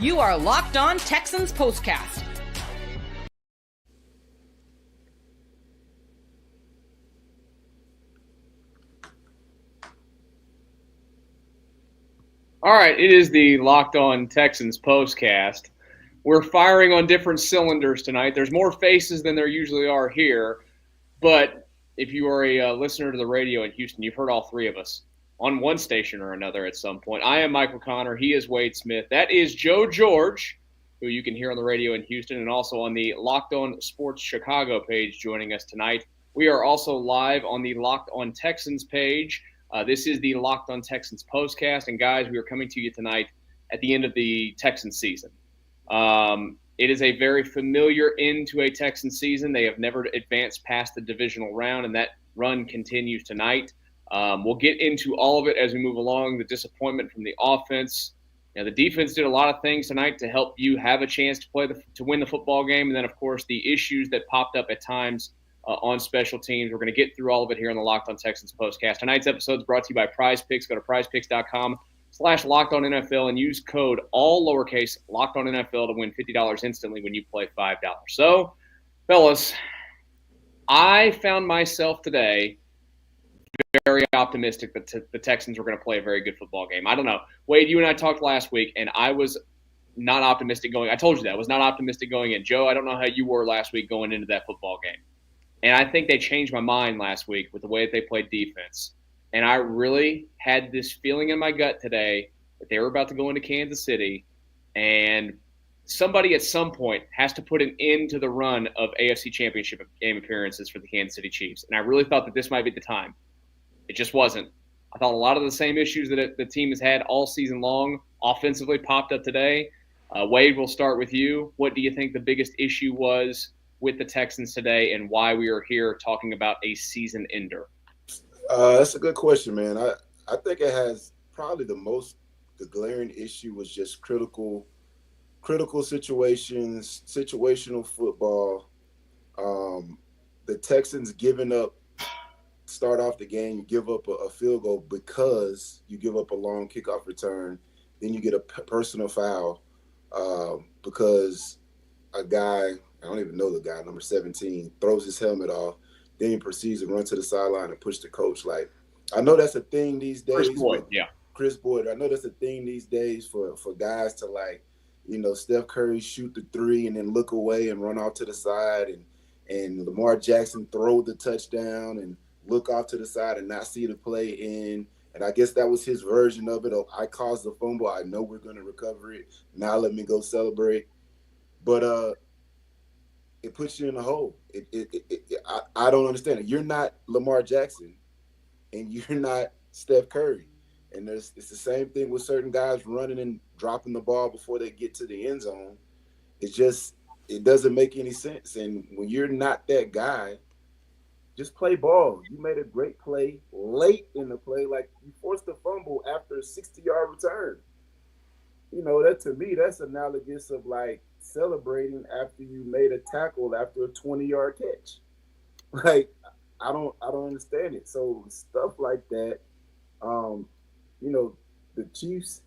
You are Locked On Texans Postcast. All right, it is the Locked On Texans Postcast. We're firing on different cylinders tonight. There's more faces than there usually are here, but if you are a listener to the radio in Houston, you've heard all three of us on one station or another at some point. I am Michael Connor. He is Wade Smith. That is Joe George, who you can hear on the radio in Houston and also on the Locked On Sports Chicago page joining us tonight. We are also live on the Locked On Texans page. This is the Locked On Texans Postcast, and guys, we are coming to you tonight at the end of the Texans season. It is a very familiar end to a Texans season. They have never advanced past the divisional round, and that run continues tonight. We'll get into all of it as we move along. The disappointment from the offense. The defense did a lot of things tonight to help you have a chance to win the football game, and then, of course, the issues that popped up at times on special teams. We're going to get through all of it here on the Locked On Texans Postcast. Tonight's episode is brought to you by PrizePicks. Go to prizepicks.com/LockedOnNFL and use code all lowercase LockedOnNFL to win $50 instantly when you play $5. So, fellas, I found myself today very optimistic that the Texans were going to play a very good football game. I don't know. Wade, you and I talked last week, and I was not optimistic going. I told you that. I was not optimistic going in. Joe, I don't know how you were last week going into that football game. And I think they changed my mind last week with the way that they played defense. And I really had this feeling in my gut today that they were about to go into Kansas City, and somebody at some point has to put an end to the run of AFC Championship game appearances for the Kansas City Chiefs. And I really thought that this might be the time. It just wasn't. I thought a lot of the same issues that the team has had all season long offensively popped up today. Wade, we'll start with you. What do you think the biggest issue was with the Texans today, and why we are here talking about a season ender? That's a good question, man. I think it has probably the glaring issue was just critical situations, situational football. The Texans giving up, start off the game, you give up a field goal because you give up a long kickoff return, then you get a personal foul because a guy, I don't even know the guy, number 17, throws his helmet off. Then he proceeds to run to the sideline and push the coach. Like, I know that's a thing these days. Chris Boyd. I know that's a thing these days for guys to, like, Steph Curry shoot the three and then look away and run off to the side, and Lamar Jackson throw the touchdown and look off to the side and not see the play in. And I guess that was his version of it. I caused the fumble. I know we're going to recover it. Now let me go celebrate. But it puts you in a hole. I don't understand it. You're not Lamar Jackson, and you're not Steph Curry. And it's the same thing with certain guys running and dropping the ball before they get to the end zone. It doesn't make any sense. And when you're not that guy, just play ball. You made a great play late in the play. Like, you forced a fumble after a 60-yard return. That to me, that's analogous of like celebrating after you made a tackle after a 20-yard catch. Like, I don't understand it. So stuff like that, the Chiefs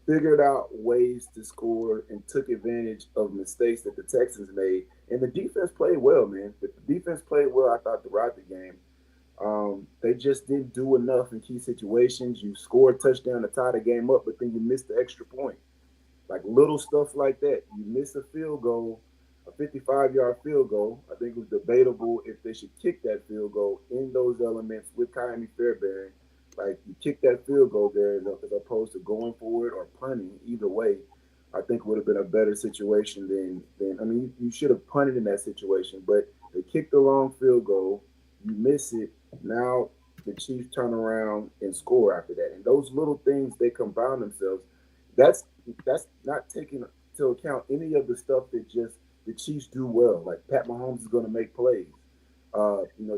figured out ways to score and took advantage of mistakes that the Texans made. And the defense played well, man. But the defense played well, I thought, throughout the game. They just didn't do enough in key situations. You scored a touchdown to tie the game up, but then you missed the extra point. Like, little stuff like that. You miss a field goal, a 55-yard field goal. I think it was debatable if they should kick that field goal in those elements with Kyrie Fairbairn. Like, you kick that field goal there as opposed to going for it or punting. Either way, I think would have been a better situation than you should have punted in that situation. But they kicked the long field goal. You miss it. Now the Chiefs turn around and score after that. And those little things, they compound themselves. That's not taking into account any of the stuff that just the Chiefs do well. Like, Pat Mahomes is going to make plays.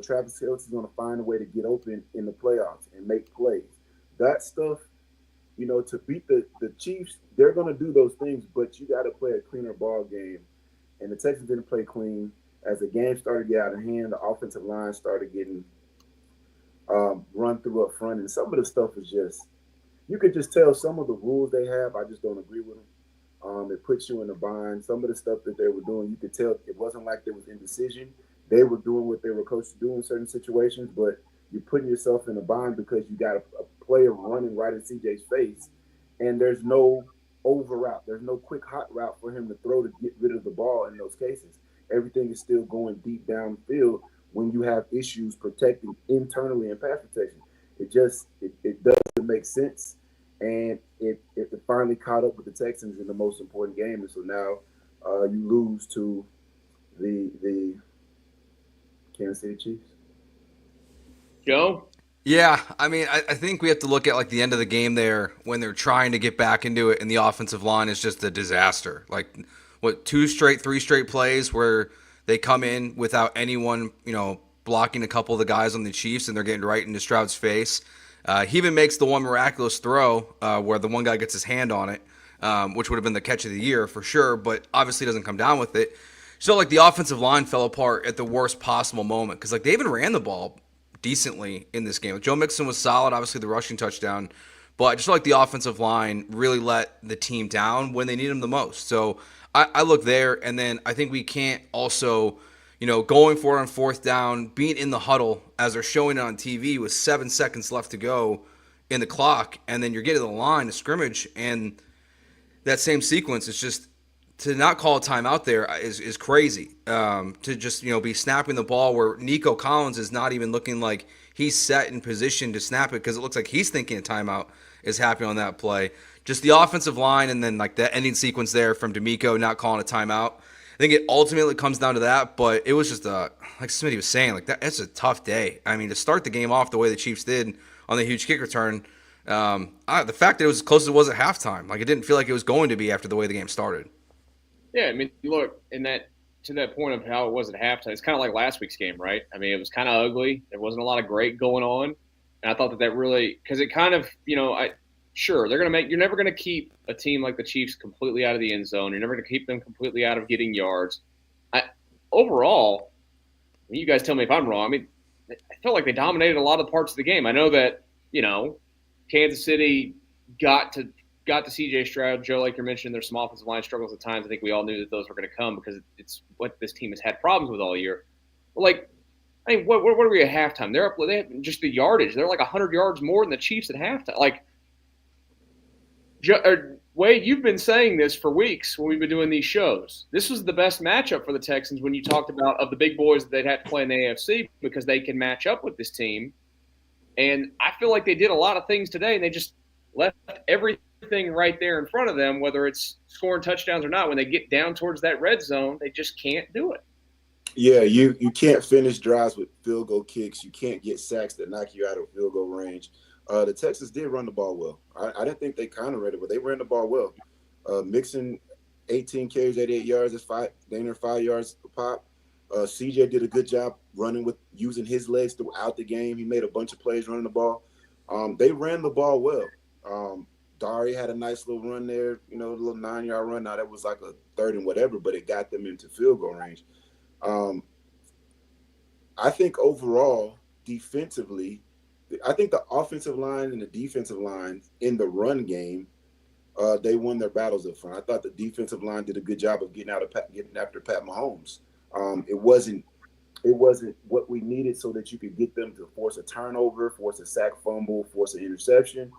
Travis Kelce is going to find a way to get open in the playoffs and make plays. That stuff, to beat the Chiefs, they're going to do those things, but you got to play a cleaner ball game. And the Texans didn't play clean. As the game started to get out of hand, the offensive line started getting run through up front. And some of the stuff is just, you could just tell some of the rules they have, I just don't agree with them. It puts you in a bind. Some of the stuff that they were doing, you could tell it wasn't like there was indecision. They were doing what they were coached to do in certain situations, but you're putting yourself in a bind because you got a player running right in CJ's face, and there's no over route. There's no quick hot route for him to throw to get rid of the ball in those cases. Everything is still going deep downfield when you have issues protecting internally in pass protection. It doesn't make sense, and it finally caught up with the Texans in the most important game, and so now you lose to the Kansas City Chiefs. Joe? Yeah, I mean, I think we have to look at like the end of the game there when they're trying to get back into it, and the offensive line is just a disaster. Like, what, 3 straight plays where they come in without anyone, blocking a couple of the guys on the Chiefs, and they're getting right into Stroud's face. He even makes the one miraculous throw where the one guy gets his hand on it, which would have been the catch of the year for sure, but obviously doesn't come down with it. So, like, the offensive line fell apart at the worst possible moment because, like, they even ran the ball decently in this game. Joe Mixon was solid, obviously the rushing touchdown, but I just feel like the offensive line really let the team down when they need them the most. So I look there, and then I think we can't also, going for it on fourth down, being in the huddle as they're showing it on TV with 7 seconds left to go in the clock, and then you're getting to the line of scrimmage, and that same sequence is just, to not call a timeout there is crazy. To just, be snapping the ball where Nico Collins is not even looking like he's set in position to snap it because it looks like he's thinking a timeout is happening on that play. Just the offensive line and then like the ending sequence there from D'Amico not calling a timeout. I think it ultimately comes down to that, but it was just like Smitty was saying, like that's a tough day. I mean, to start the game off the way the Chiefs did on the huge kick return, the fact that it was as close as it was at halftime, like it didn't feel like it was going to be after the way the game started. Yeah, I mean, look, to that point of how it was at halftime, it's kind of like last week's game, right? I mean, it was kind of ugly. There wasn't a lot of great going on, and I thought that really, because it kind of, sure, you're never going to keep a team like the Chiefs completely out of the end zone. You're never going to keep them completely out of getting yards. Overall, you guys tell me if I'm wrong. I mean, I felt like they dominated a lot of the parts of the game. I know that, Kansas City got to C.J. Stroud. Joe, like you're mentioning, there's some offensive line struggles at times. I think we all knew that those were going to come because it's what this team has had problems with all year. But what are we at halftime? They have just the yardage. They're like 100 yards more than the Chiefs at halftime. Wade, you've been saying this for weeks when we've been doing these shows. This was the best matchup for the Texans when you talked about of the big boys that they'd have to play in the AFC because they can match up with this team. And I feel like they did a lot of things today, and they just left everything right there in front of them, whether it's scoring touchdowns or not. When they get down towards that red zone, they just can't do it. Yeah, you can't finish drives with field goal kicks. You can't get sacks that knock you out of field goal range. The Texans did run the ball well. I didn't think they counter-rated it, but they ran the ball well. Mixon, 18 carries, 88 yards. That's 5 yards a pop. CJ did a good job using his legs throughout the game. He made a bunch of plays running the ball. They ran the ball well. Dari had a nice little run there, a little 9-yard run. Now, that was like a third and whatever, but it got them into field goal range. I think overall, defensively, I think the offensive line and the defensive line in the run game, they won their battles up front. I thought the defensive line did a good job of getting after Pat Mahomes. It wasn't what we needed so that you could get them to force a turnover, force a sack fumble, force an interception.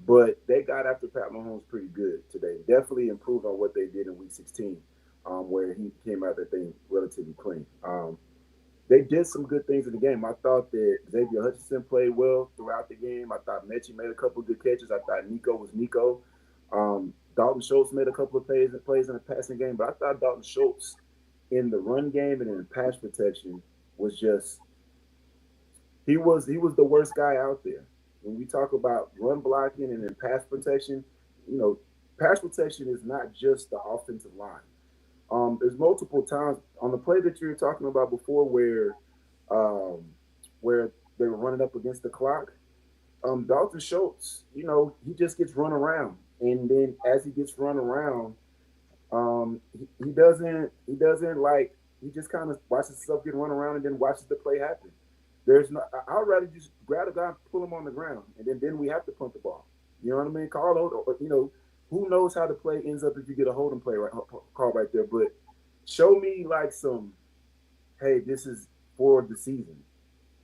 But they got after Pat Mahomes pretty good today. Definitely improved on what they did in Week 16, where he came out that thing relatively clean. They did some good things in the game. I thought that Xavier Hutchinson played well throughout the game. I thought Mechie made a couple of good catches. I thought Nico was Nico. Dalton Schultz made a couple of plays in the passing game, but I thought Dalton Schultz in the run game and in pass protection was just he was the worst guy out there. When we talk about run blocking and then pass protection, pass protection is not just the offensive line. There's multiple times on the play that you were talking about before where they were running up against the clock. Dalton Schultz, he just gets run around, and then as he gets run around, he just kind of watches himself get run around and then watches the play happen. I'd rather just grab a guy and pull him on the ground, and then we have to punt the ball. You know what I mean? Call those, who knows how the play ends up if you get a holding play call right there. But show me like some, hey, this is for the season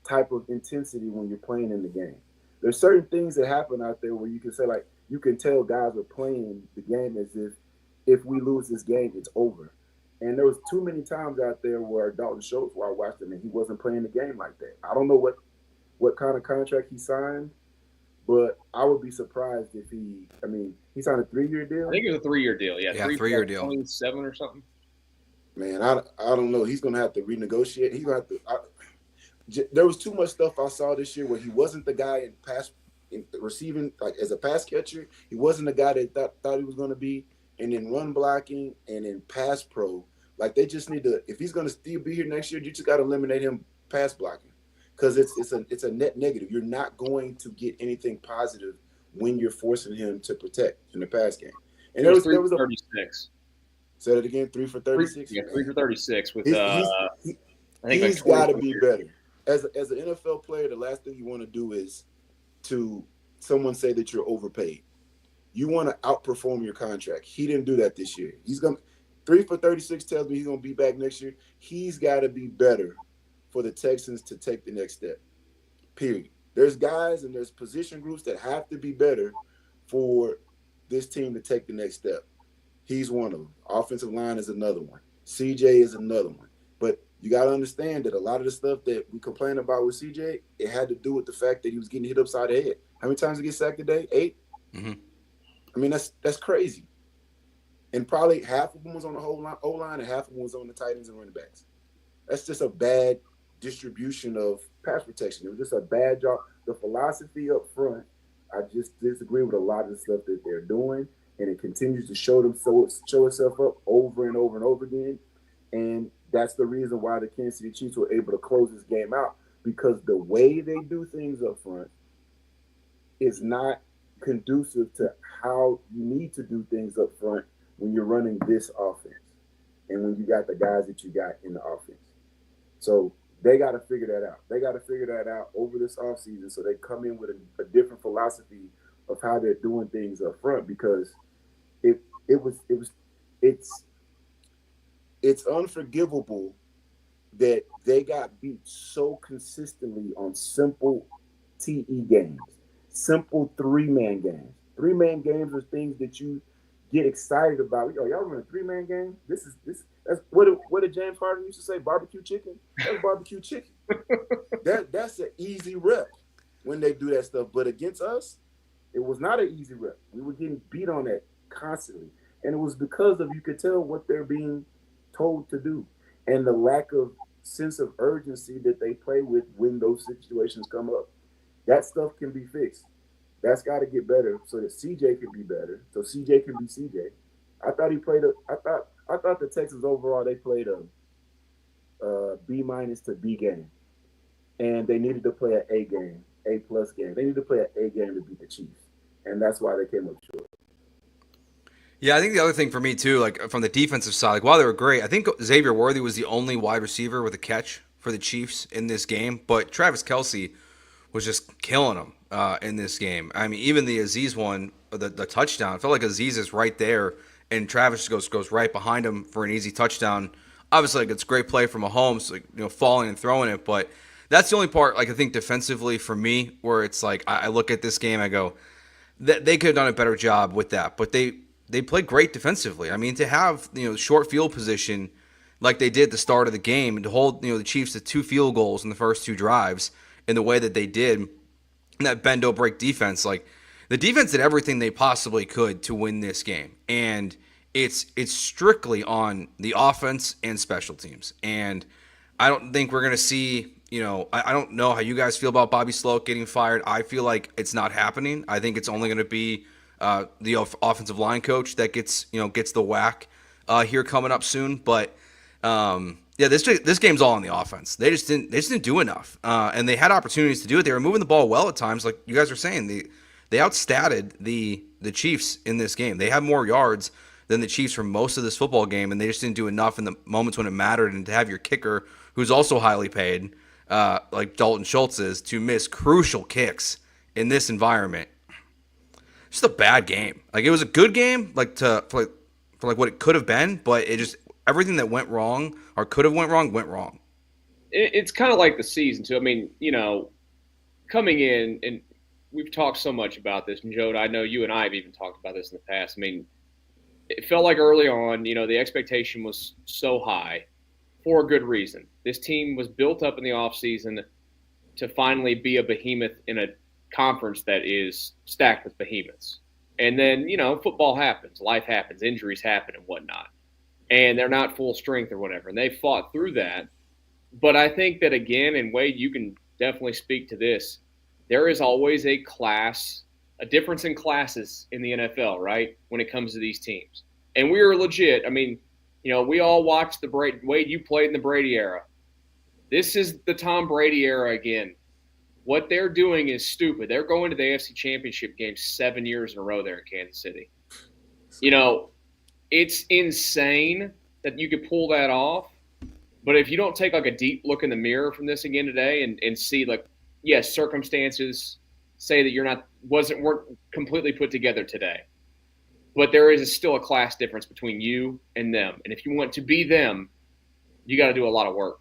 type of intensity when you're playing in the game. There's certain things that happen out there where you can say, like, you can tell guys are playing the game as if we lose this game, it's over. And there was too many times out there where Dalton Schultz, where I watched him, and he wasn't playing the game like that. I don't know what kind of contract he signed, but I would be surprised if he signed a 3-year deal. I think it was a 3-year deal. Yeah, 3-year deal. 27 or something. Man, I don't know. He's going to have to renegotiate. He's going to have to. There was too much stuff I saw this year where he wasn't the guy in receiving, like as a pass catcher. He wasn't the guy that thought he was going to be. And in run blocking and in pass pro, like they just need to. If he's going to still be here next year, you just got to eliminate him pass blocking, because it's a net negative. You're not going to get anything positive when you're forcing him to protect in the pass game. And there was 36. Say it again. 3 for 36. Yeah, 3 for 36 with I think he's got to be better. As an NFL player, the last thing you want to do is to someone say that you're overpaid. You want to outperform your contract. He didn't do that this year. He's going to 3 for 36 tells me he's going to be back next year. He's got to be better for the Texans to take the next step. Period. There's guys and there's position groups that have to be better for this team to take the next step. He's one of them. Offensive line is another one. CJ is another one. But you got to understand that a lot of the stuff that we complain about with CJ, it had to do with the fact that he was getting hit upside the head. How many times did he get sacked a day? 8? Mm-hmm. I mean, that's crazy. And probably half of them was on the whole O-line and half of them was on the tight ends and running backs. That's just a bad distribution of pass protection. It was just a bad job. The philosophy up front, I just disagree with a lot of the stuff that they're doing, and it continues to show itself up over and over and over again. And that's the reason why the Kansas City Chiefs were able to close this game out, because the way they do things up front is not conducive to how you need to do things up front when you're running this offense and when you got the guys that you got in the offense. So they got to figure that out. They got to figure that out over this offseason, so they come in with a different philosophy of how they're doing things up front, because it's unforgivable that they got beat so consistently on simple TE games, simple 3-man games. 3-man games are things that you get excited about. Oh, y'all run a 3-man game? That's what did James Harden used to say? Barbecue chicken? That's barbecue chicken. That's an easy rep when they do that stuff. But against us, it was not an easy rep. We were getting beat on that constantly. And it was because of, you could tell what they're being told to do and the lack of sense of urgency that they play with when those situations come up. That stuff can be fixed. That's got to get better so that CJ can be better, so CJ can be CJ. I thought the Texans overall, they played a B- to B game, and they needed to play an A game, A+ game. They needed to play an A game to beat the Chiefs, and that's why they came up short. Yeah, I think the other thing for me too, like from the defensive side, like while they were great, I think Xavier Worthy was the only wide receiver with a catch for the Chiefs in this game, but Travis Kelce was just killing them in this game. I mean, even the Aziz one, the touchdown, it felt like Aziz is right there, and Travis goes right behind him for an easy touchdown. Obviously, like, it's a great play from Mahomes, like, falling and throwing it, but that's the only part, like, I think defensively for me, where it's like I look at this game, I go, that they could have done a better job with that, but they played great defensively. I mean, to have short field position like they did at the start of the game, and to hold the Chiefs to 2 field goals in the first 2 drives in the way that they did, and that bend don't break defense, like the defense did everything they possibly could to win this game, and it's strictly on the offense and special teams. And I don't think we're gonna see. I don't know how you guys feel about Bobby Sloak getting fired. I feel like it's not happening. I think it's only going to be the offensive line coach that gets the whack here coming up soon. But this game's all on the offense. They just didn't do enough, and they had opportunities to do it. They were moving the ball well at times, like you guys were saying. They outstatted the Chiefs in this game. They had more yards than the Chiefs for most of this football game, and they just didn't do enough in the moments when it mattered. And to have your kicker, who's also highly paid, like Dalton Schultz is, to miss crucial kicks in this environment. just a bad game. Like, it was a good game, like for what it could have been, but it just everything that went wrong or could have went wrong. It's kind of like the season too. I mean, coming in, and we've talked so much about this, and Joe, I know you and I have even talked about this in the past. I mean, it felt like early on, the expectation was so high for a good reason. This team was built up in the offseason to finally be a behemoth in a conference that is stacked with behemoths. And then, football happens, life happens, injuries happen and whatnot. And they're not full strength or whatever. And they fought through that. But I think that, again, and Wade, you can definitely speak to this, there is always a difference in classes in the NFL, right, when it comes to these teams. And we are legit. I mean, we all watched the Brady. Wade, you played in the Brady era. This is the Tom Brady era again. What they're doing is stupid. They're going to the AFC Championship game 7 years in a row there in Kansas City. It's insane that you could pull that off. But if you don't take like a deep look in the mirror from this again today and see, like, yes, circumstances say that weren't completely put together today. But there is still a class difference between you and them. And if you want to be them, you got to do a lot of work.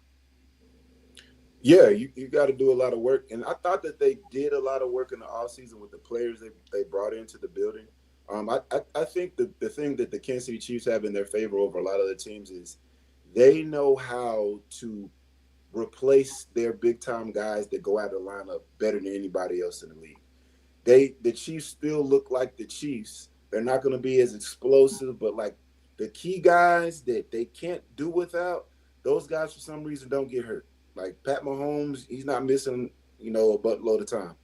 Yeah, you got to do a lot of work. And I thought that they did a lot of work in the offseason with the players they brought into the building. I think the thing that the Kansas City Chiefs have in their favor over a lot of the teams is they know how to replace their big-time guys that go out of the lineup better than anybody else in the league. The Chiefs still look like the Chiefs. They're not going to be as explosive, but like the key guys that they can't do without, those guys for some reason don't get hurt. Like Pat Mahomes, he's not missing, a buttload of time.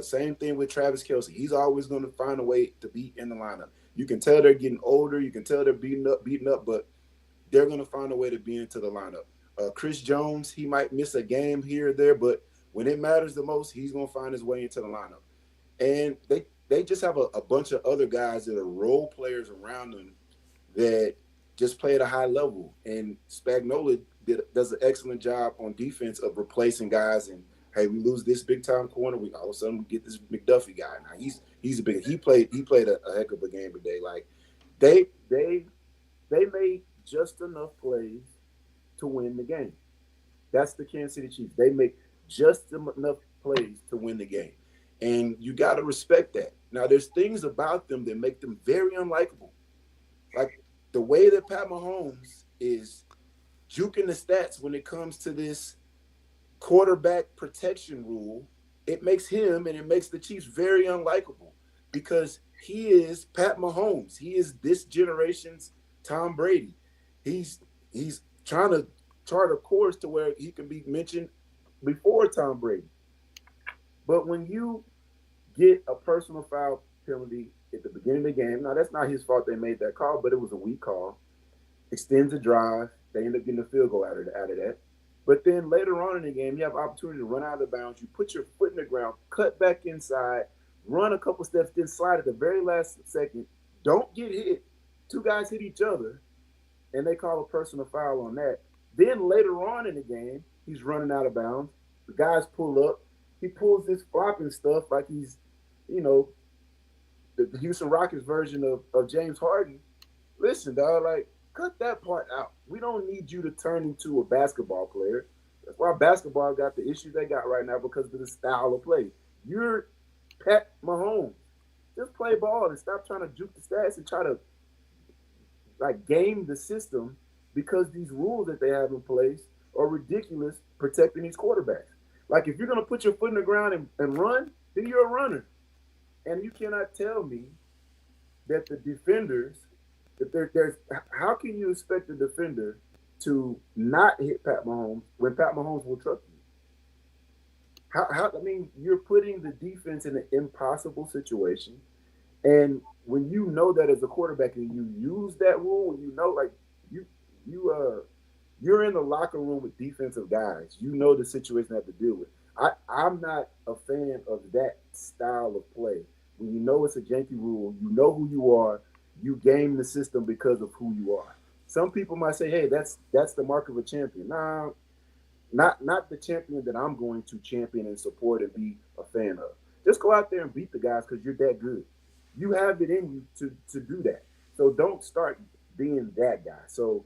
Same thing with Travis Kelce. He's always going to find a way to be in the lineup. You can tell they're getting older. You can tell they're beaten up, but they're going to find a way to be into the lineup. Chris Jones, he might miss a game here or there, but when it matters the most, he's going to find his way into the lineup. And they just have a bunch of other guys that are role players around them that just play at a high level. And Spagnuolo does an excellent job on defense of replacing guys. And hey, we lose this big time corner, we all of a sudden we get this McDuffie guy. Now he's a big. He played a heck of a game today. Like they made just enough plays to win the game. That's the Kansas City Chiefs. They make just enough plays to win the game. And you got to respect that. Now, there's things about them that make them very unlikable. Like the way that Pat Mahomes is juking the stats when it comes to this quarterback protection rule, it makes him and it makes the Chiefs very unlikable because he is Pat Mahomes. He is this generation's Tom Brady. He's trying to chart a course to where he can be mentioned before Tom Brady. But when you get a personal foul penalty at the beginning of the game, now that's not his fault they made that call, but it was a weak call. Extends the drive. They end up getting a field goal out of that. But then later on in the game, you have opportunity to run out of the bounds. You put your foot in the ground, cut back inside, run a couple steps, then slide at the very last second. Don't get hit. Two guys hit each other, and they call a personal foul on that. Then later on in the game, he's running out of bounds. The guys pull up. He pulls this flopping stuff like he's, the Houston Rockets version of James Harden. Listen, dog, like, cut that part out. We don't need you to turn into a basketball player. That's why basketball got the issues they got right now because of the style of play. You're Pat Mahomes. Just play ball and stop trying to juke the stats and try to, like, game the system because these rules that they have in place are ridiculous protecting these quarterbacks. Like, if you're going to put your foot in the ground and run, then you're a runner. And you cannot tell me that the defenders, there's how can you expect the defender to not hit Pat Mahomes when Pat Mahomes will truck you? You're putting the defense in an impossible situation. And when you know that as a quarterback and you use that rule, you're in the locker room with defensive guys. You know the situation you have to deal with. I'm not a fan of that style of play. When you know it's a janky rule, you know who you are, you game the system because of who you are. Some people might say, hey, that's the mark of a champion. Nah, not the champion that I'm going to champion and support and be a fan of. Just go out there and beat the guys because you're that good. You have it in you to do that. So don't start being that guy. So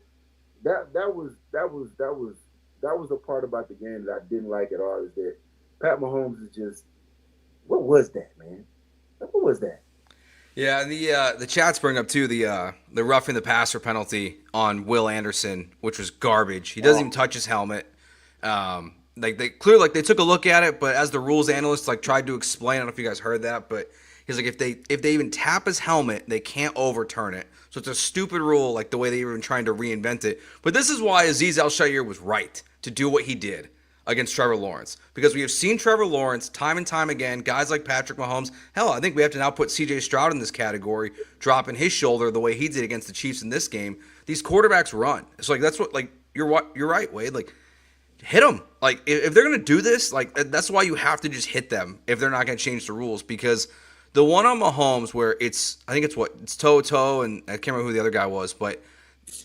that was the part about the game that I didn't like at all, is that Pat Mahomes is just, what was that, man? Like, what was that? Yeah, and the chats bring up too the roughing the passer penalty on Will Anderson, which was garbage. He doesn't even touch his helmet. They took a look at it, but as the rules analyst tried to explain, I don't know if you guys heard that, but he's like, if they even tap his helmet, they can't overturn it. So it's a stupid rule, like the way they were even trying to reinvent it. But this is why Azeez Al-Shaair was right to do what he did against Trevor Lawrence, because we have seen Trevor Lawrence time and time again, guys like Patrick Mahomes. Hell, I think we have to now put C.J. Stroud in this category, dropping his shoulder the way he did against the Chiefs in this game. These quarterbacks run. So that's what you're right, Wade. Hit them. If they're gonna do this, that's why you have to just hit them if they're not gonna change the rules, because the one on Mahomes where it's toe, and I can't remember who the other guy was, but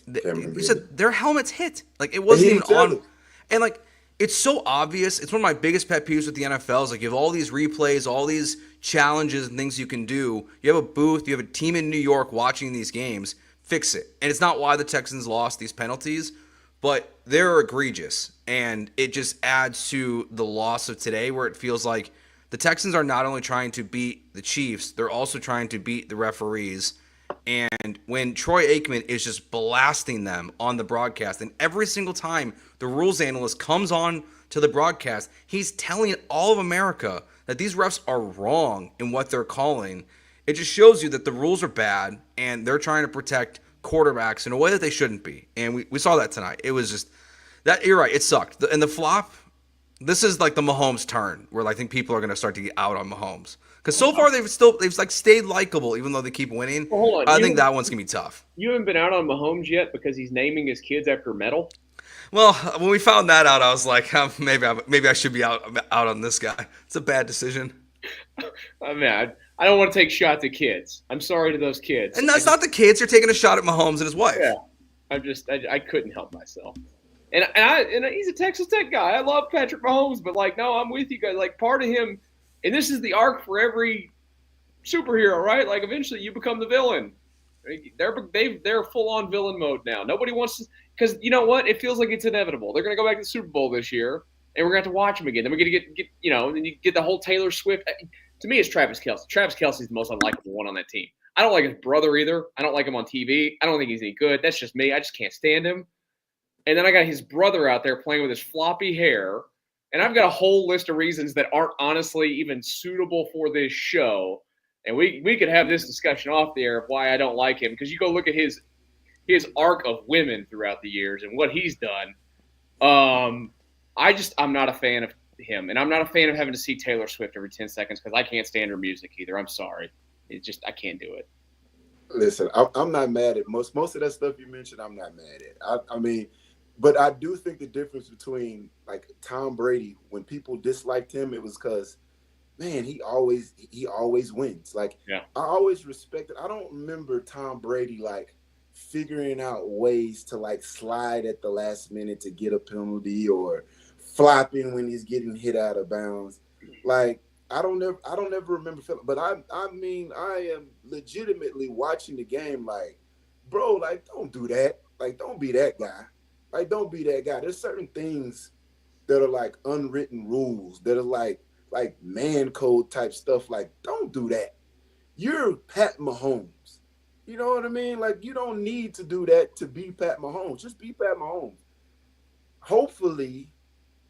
you said their helmets hit. It wasn't even on, and it's so obvious. It's one of my biggest pet peeves with the NFL is you have all these replays, all these challenges and things you can do. You have a booth, you have a team in New York watching these games. Fix it. And it's not why the Texans lost these penalties, but they're egregious. And it just adds to the loss of today, where it feels like the Texans are not only trying to beat the Chiefs, they're also trying to beat the referees. And when Troy Aikman is just blasting them on the broadcast, and every single time the rules analyst comes on to the broadcast, he's telling all of America that these refs are wrong in what they're calling. It just shows you that the rules are bad, and they're trying to protect quarterbacks in a way that they shouldn't be. And we saw that tonight. It was just that. You're right. It sucked. And the flop, this is the Mahomes turn, where I think people are going to start to get out on Mahomes. Because so far they've stayed likable, even though they keep winning. Well, hold on. I think that one's gonna be tough. You haven't been out on Mahomes yet because he's naming his kids after metal. Well, when we found that out, I was like, maybe I should be out on this guy. It's a bad decision. I mean, I don't want to take shots at kids. I'm sorry to those kids. And that's not the kids. You're taking a shot at Mahomes and his wife. Yeah, I couldn't help myself. And he's a Texas Tech guy. I love Patrick Mahomes, but no, I'm with you guys. Part of him. And this is the arc for every superhero, right? Eventually you become the villain. They're full on villain mode now. Nobody wants to, because you know what? It feels like it's inevitable. They're going to go back to the Super Bowl this year, and we're going to have to watch them again. Then we're going to get then you get the whole Taylor Swift. To me, it's Travis Kelce. Travis Kelce is the most unlikable one on that team. I don't like his brother either. I don't like him on TV. I don't think he's any good. That's just me. I just can't stand him. And then I got his brother out there playing with his floppy hair. And I've got a whole list of reasons that aren't honestly even suitable for this show. And we could have this discussion off the air of why I don't like him, because you go look at his arc of women throughout the years and what he's done. I'm not a fan of him. And I'm not a fan of having to see Taylor Swift every 10 seconds because I can't stand her music either. I'm sorry. I can't do it. Listen, I'm not mad at most of that stuff you mentioned. I'm not mad at. I mean, but I do think the difference between Tom Brady, when people disliked him, it was because, man, he always wins. Yeah. I always respected. I don't remember Tom Brady figuring out ways to slide at the last minute to get a penalty, or flopping when he's getting hit out of bounds. I don't ever remember feeling. But I mean, I am legitimately watching the game bro, don't do that. Don't be that guy. Don't be that guy. There's certain things that are unwritten rules that are like man code type stuff. Don't do that. You're Pat Mahomes. You know what I mean? You don't need to do that to be Pat Mahomes. Just be Pat Mahomes. Hopefully,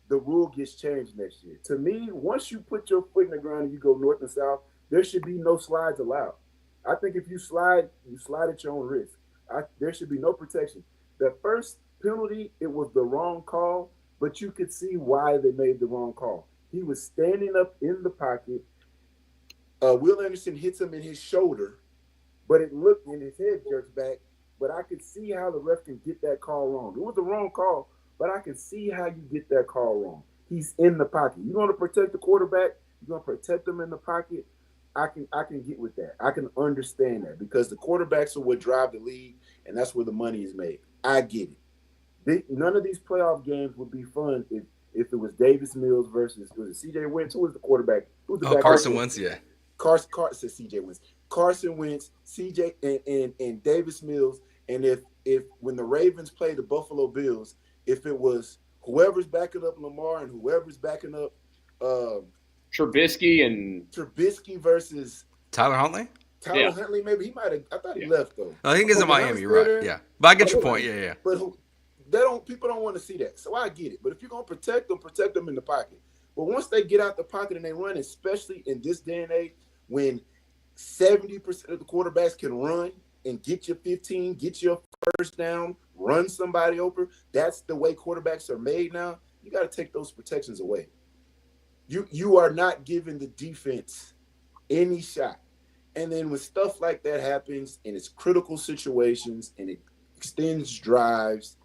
the rule gets changed next year. To me, once you put your foot in the ground and you go north and south, there should be no slides allowed. I think if you slide at your own risk. There should be no protection. The first penalty, it was the wrong call, but you could see why they made the wrong call. He was standing up in the pocket. Will Anderson hits him in his shoulder, but it looked in his head jerks back. But I could see how the ref can get that call wrong. It was the wrong call, but I can see how you get that call wrong. He's in the pocket. You want to protect the quarterback, you're going to protect them in the pocket. I can get with that. I can understand that, because the quarterbacks are what drive the league, and that's where the money is made. I get it. None of these playoff games would be fun if it was Davis Mills versus, was it C.J. Wentz? Who was the quarterback? Who was the Carson Wentz, yeah. Carson said C.J. Wentz. Carson Wentz, CJ, and Davis Mills, and if when the Ravens play the Buffalo Bills, if it was whoever's backing up Lamar and whoever's backing up Trubisky versus Tyler Huntley? Huntley, maybe he might have. I thought he left though. I think he's in Miami. You're right. There. Yeah, but I get your point. Yeah. But people don't want to see that, so I get it. But if you're gonna protect them in the pocket. But once they get out the pocket and they run, especially in this day and age, when 70% of the quarterbacks can run and get you 15, get you a first down, run somebody over. That's the way quarterbacks are made now. You got to take those protections away. You are not giving the defense any shot. And then when stuff like that happens and it's critical situations and it extends drives,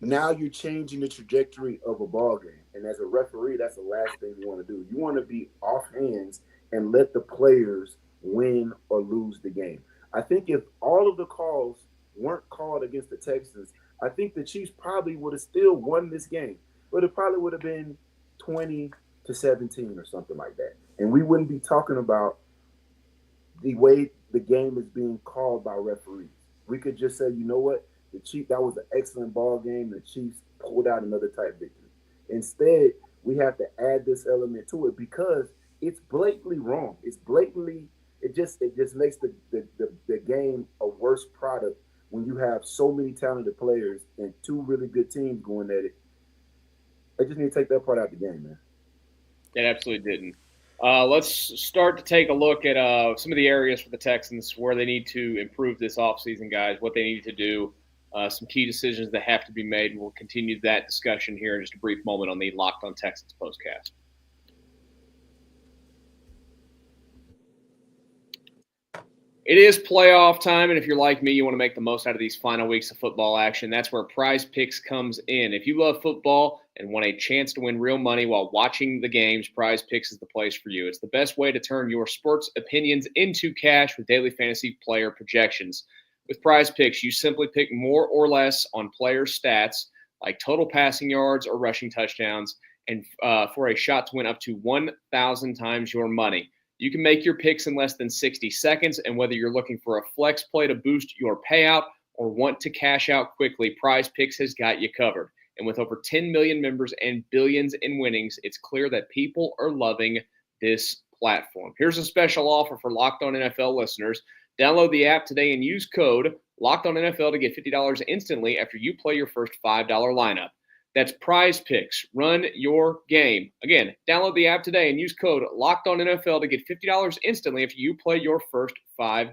now you're changing the trajectory of a ball game. And as a referee, that's the last thing you want to do. You want to be off hands and let the players win or lose the game. I think if all of the calls weren't called against the Texans, I think the Chiefs probably would have still won this game. But it probably would have been 20-17 or something like that. And we wouldn't be talking about the way the game is being called by referees. We could just say, you know what? The Chiefs, that was an excellent ball game. The Chiefs pulled out another type victory. Instead, we have to add this element to it because it's blatantly wrong. It just makes the game a worse product when you have so many talented players and two really good teams going at it. They just need to take that part out of the game, man. It absolutely didn't. Let's start to take a look at some of the areas for the Texans where they need to improve this offseason, guys, what they need to do, some key decisions that have to be made, and we'll continue that discussion here in just a brief moment on the Locked On Texans Postcast. It is playoff time, and if you're like me, you want to make the most out of these final weeks of football action. That's where PrizePicks comes in. If you love football and want a chance to win real money while watching the games, PrizePicks is the place for you. It's the best way to turn your sports opinions into cash with daily fantasy player projections. With PrizePicks, you simply pick more or less on player stats like total passing yards or rushing touchdowns, and for a shot to win up to 1,000 times your money. You can make your picks in less than 60 seconds, and whether you're looking for a flex play to boost your payout or want to cash out quickly, PrizePicks has got you covered. And with over 10 million members and billions in winnings, it's clear that people are loving this platform. Here's a special offer for Locked On NFL listeners. Download the app today and use code Locked On NFL to get $50 instantly after you play your first $5 lineup. That's PrizePicks. Run your game. Again, download the app today and use code Locked On NFL to get $50 instantly after you play your first $5.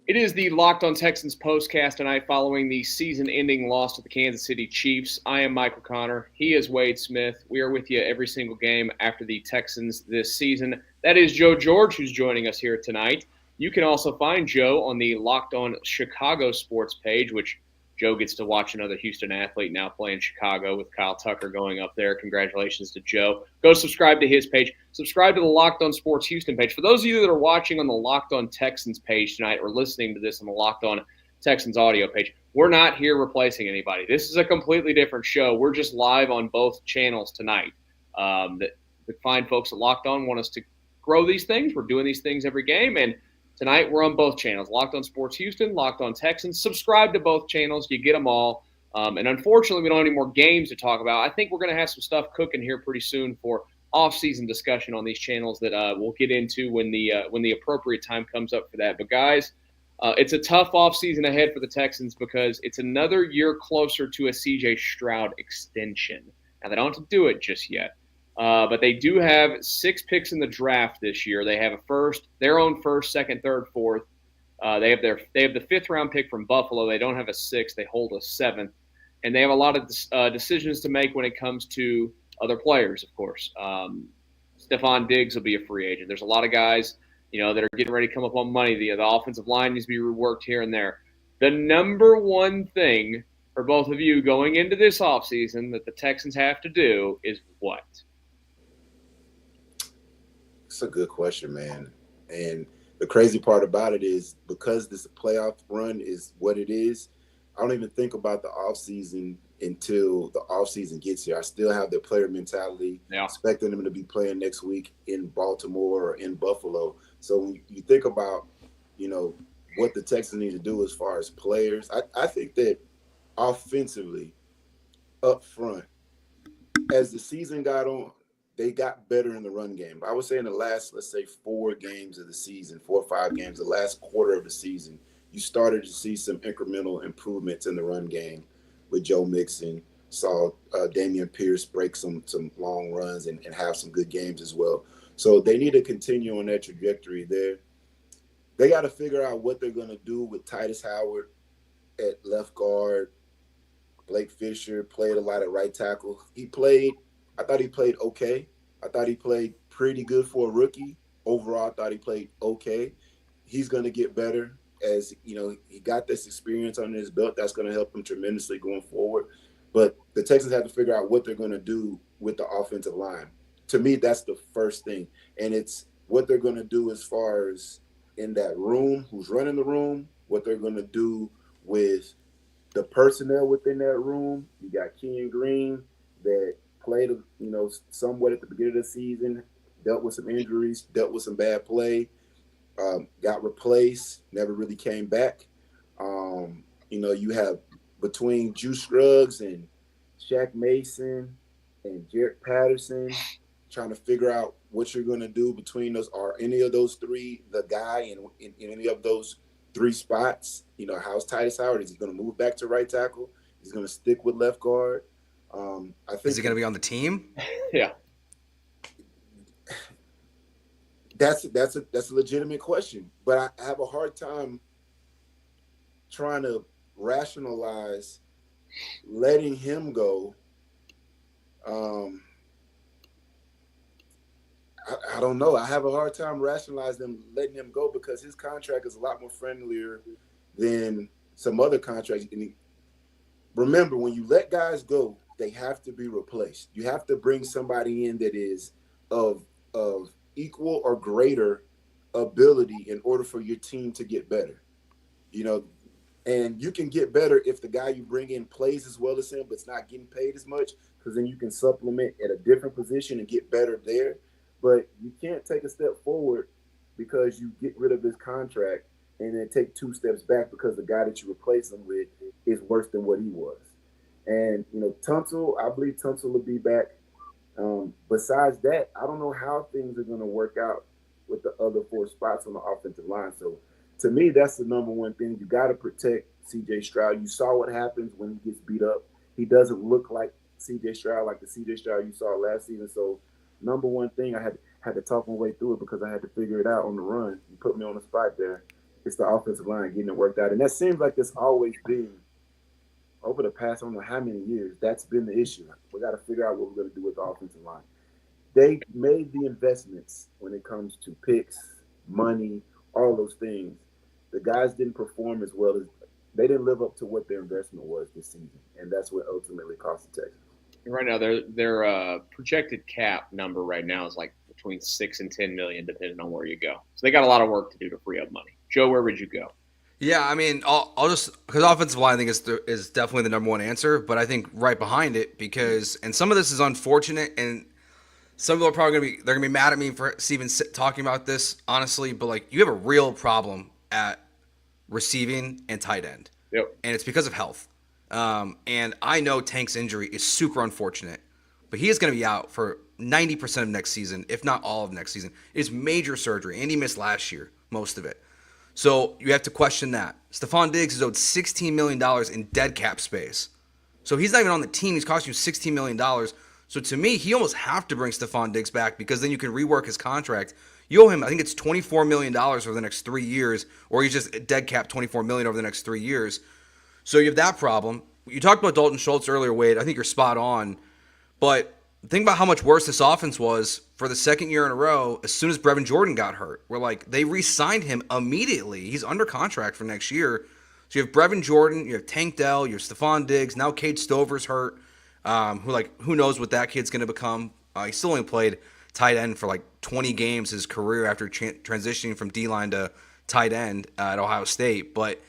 It is the Locked On Texans Postcast tonight following the season-ending loss to the Kansas City Chiefs. I am Michael Connor. He is Wade Smith. We are with you every single game after the Texans this season. That is Joe George who's joining us here tonight. You can also find Joe on the Locked On Chicago Sports page, which Joe gets to watch another Houston athlete now play in Chicago with Kyle Tucker going up there. Congratulations to Joe. Go subscribe to his page. Subscribe to the Locked On Sports Houston page. For those of you that are watching on the Locked On Texans page tonight or listening to this on the Locked On Texans audio page, we're not here replacing anybody. This is a completely different show. We're just live on both channels tonight. The fine folks at Locked On want us to grow these things. We're doing these things every game, and tonight, we're on both channels, Locked On Sports Houston, Locked On Texans. Subscribe to both channels. You get them all. And unfortunately, we don't have any more games to talk about. I think we're going to have some stuff cooking here pretty soon for off-season discussion on these channels that we'll get into when the appropriate time comes up for that. But, guys, it's a tough off-season ahead for the Texans because it's another year closer to a C.J. Stroud extension. Now, they don't have to do it just yet. But they do have 6 picks in the draft this year. They have their own first, second, third, fourth. They have the 5th round pick from Buffalo. They don't have a 6th. They hold a 7th, and they have a lot of decisions to make when it comes to other players. Of course, Stephon Diggs will be a free agent. There's a lot of guys, that are getting ready to come up on money. The offensive line needs to be reworked here and there. The number one thing for both of you going into this offseason that the Texans have to do is what? It's a good question, man. And the crazy part about it is because this playoff run is what it is, I don't even think about the offseason until the offseason gets here. I still have the player mentality, expecting them to be playing next week in Baltimore or in Buffalo. So when you think about, what the Texans need to do as far as players, I think that offensively, up front, as the season got on, they got better in the run game. I would say in the last, let's say, 4 games of the season, 4 or 5 games, the last quarter of the season, you started to see some incremental improvements in the run game with Joe Mixon. Saw Dameon Pierce break some long runs and have some good games as well. So they need to continue on that trajectory there. They got to figure out what they're going to do with Titus Howard at left guard. Blake Fisher played a lot at right tackle. I thought he played okay. I thought he played pretty good for a rookie. Overall, I thought he played okay. He's going to get better as, he got this experience under his belt. That's going to help him tremendously going forward. But the Texans have to figure out what they're going to do with the offensive line. To me, that's the first thing. And it's what they're going to do as far as in that room, who's running the room, what they're going to do with the personnel within that room. You got Kenyon Green that played, somewhat at the beginning of the season, dealt with some injuries, dealt with some bad play, got replaced, never really came back. You have between Juice Scruggs and Shaq Mason and Jarrett Patterson trying to figure out what you're going to do between those. Are any of those three the guy in any of those 3 spots? How's Titus Howard? Is he going to move back to right tackle? He's going to stick with left guard. I think. Is he going to be on the team? Yeah. That's a legitimate question, but I have a hard time trying to rationalize letting him go. I don't know. I have a hard time rationalizing them letting him go because his contract is a lot more friendlier than some other contracts. And remember, when you let guys go, they have to be replaced. You have to bring somebody in that is of equal or greater ability in order for your team to get better. And you can get better if the guy you bring in plays as well as him, but it's not getting paid as much, because then you can supplement at a different position and get better there. But you can't take a step forward because you get rid of his contract and then take 2 steps back because the guy that you replace him with is worse than what he was. And, Tunsil, I believe Tunsil will be back. Besides that, I don't know how things are going to work out with the other 4 spots on the offensive line. So, to me, that's the number one thing. You got to protect C.J. Stroud. You saw what happens when he gets beat up. He doesn't look like C.J. Stroud, like the C.J. Stroud you saw last season. So, number one thing, I had to talk my way through it because I had to figure it out on the run. You put me on the spot there. It's the offensive line getting it worked out. And that seems like it's always been, over the past, I don't know how many years, that's been the issue. We got to figure out what we're going to do with the offensive line. They made the investments when it comes to picks, money, all those things. The guys didn't perform as well as they didn't live up to what their investment was this season, and that's what ultimately cost the Texans. Right now, their projected cap number right now is like between $6 and $10 million, depending on where you go. So they got a lot of work to do to free up money. Joe, where would you go? Yeah, I mean, I'll just because offensive line I think is definitely the number one answer, but I think right behind it and some of this is unfortunate, and some people are probably gonna be mad at me for even talking about this honestly, but like you have a real problem at receiving and tight end, and it's because of health. And I know Tank's injury is super unfortunate, but he is going to be out for 90% of next season, if not all of next season. It's major surgery, and he missed last year, most of it. So you have to question that. Stephon Diggs is owed $16 million in dead cap space. So he's not even on the team. He's costing you $16 million. So to me, he almost have to bring Stephon Diggs back because then you can rework his contract. You owe him, I think it's $24 million over the next 3 years, or he's just dead cap $24 million over the next 3 years. So you have that problem. You talked about Dalton Schultz earlier, Wade. I think you're spot on. But think about how much worse this offense was for the second year in a row as soon as Brevin Jordan got hurt. They re-signed him immediately. He's under contract for next year. So you have Brevin Jordan, you have Tank Dell, you have Stephon Diggs. Now Cade Stover's hurt. Who knows what that kid's going to become. He still only played tight end for 20 games his career after transitioning from D-line to tight end at Ohio State. But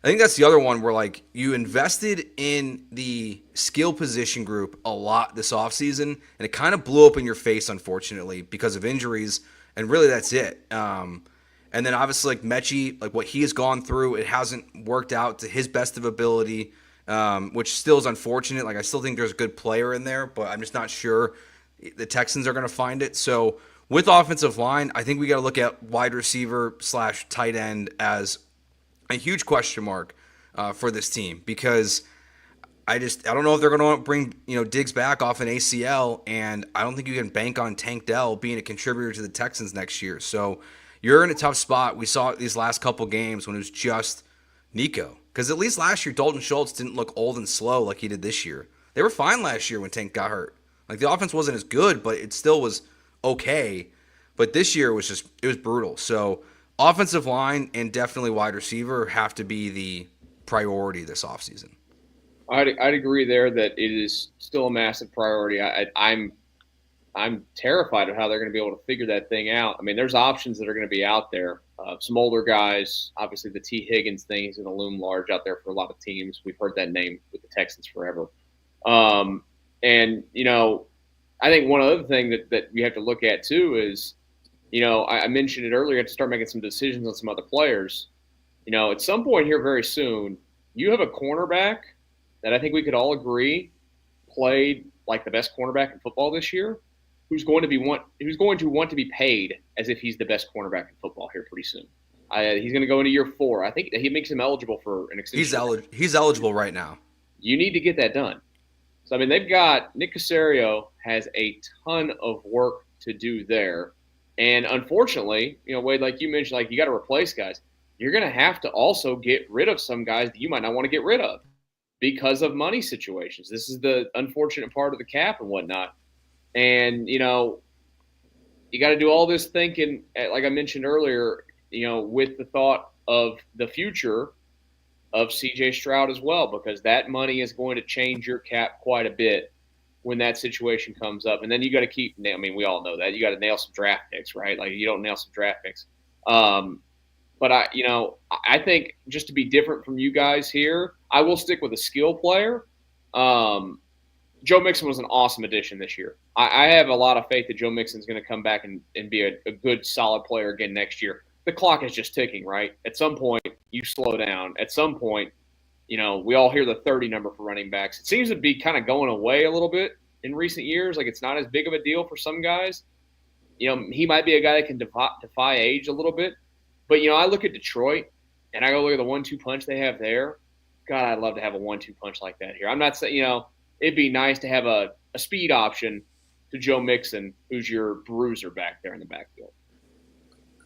I think that's the other one where, like, you invested in the skill position group a lot this offseason, and it kind of blew up in your face, unfortunately, because of injuries, and really that's it. And then obviously, like, Mechie, like, what he has gone through, it hasn't worked out to his best of ability, which still is unfortunate. Like, I still think there's a good player in there, but I'm just not sure the Texans are going to find it. So with offensive line, I think we got to look at wide receiver / tight end as a huge question mark for this team, because I don't know if they're going to bring Diggs back off an ACL, and I don't think you can bank on Tank Dell being a contributor to the Texans next year. So you're in a tough spot. We saw it these last couple games when it was just Nico, because at least last year Dalton Schultz didn't look old and slow like he did this year. They were fine last year when Tank got hurt. Like, the offense wasn't as good, but it still was okay. But this year it was brutal. So offensive line and definitely wide receiver have to be the priority this offseason. I'd agree there that it is still a massive priority. I'm terrified of how they're going to be able to figure that thing out. I mean, there's options that are going to be out there. Some older guys, obviously the T. Higgins thing is going to loom large out there for a lot of teams. We've heard that name with the Texans forever. And, I think one other thing that we have to look at too is, I mentioned it earlier, you have to start making some decisions on some other players. At some point here very soon, you have a cornerback that I think we could all agree played like the best cornerback in football this year, who's going to want to be paid as if he's the best cornerback in football here pretty soon. He's going to go into year 4. I think he makes him eligible for an extension. He's eligible right now. You need to get that done. So, I mean, they've got Nick Caserio has a ton of work to do there. And unfortunately, Wade, like you mentioned, like, you got to replace guys. You're going to have to also get rid of some guys that you might not want to get rid of because of money situations. This is the unfortunate part of the cap and whatnot. And, you got to do all this thinking, like I mentioned earlier, with the thought of the future of CJ Stroud as well, because that money is going to change your cap quite a bit when that situation comes up. And then you got to keep, I mean, we all know that. You got to nail some draft picks, right? Like, you don't nail some draft picks. But I think just to be different from you guys here, I will stick with a skill player. Joe Mixon was an awesome addition this year. I have a lot of faith that Joe Mixon's going to come back and be a good, solid player again next year. The clock is just ticking, right? At some point, you slow down. At some point, we all hear the 30 number for running backs. It seems to be kind of going away a little bit in recent years. Like, it's not as big of a deal for some guys. He might be a guy that can defy age a little bit. But, I look at Detroit, and I go look at the 1-2 punch they have there. God, I'd love to have a 1-2 punch like that here. I'm not saying, it'd be nice to have a speed option to Joe Mixon, who's your bruiser back there in the backfield.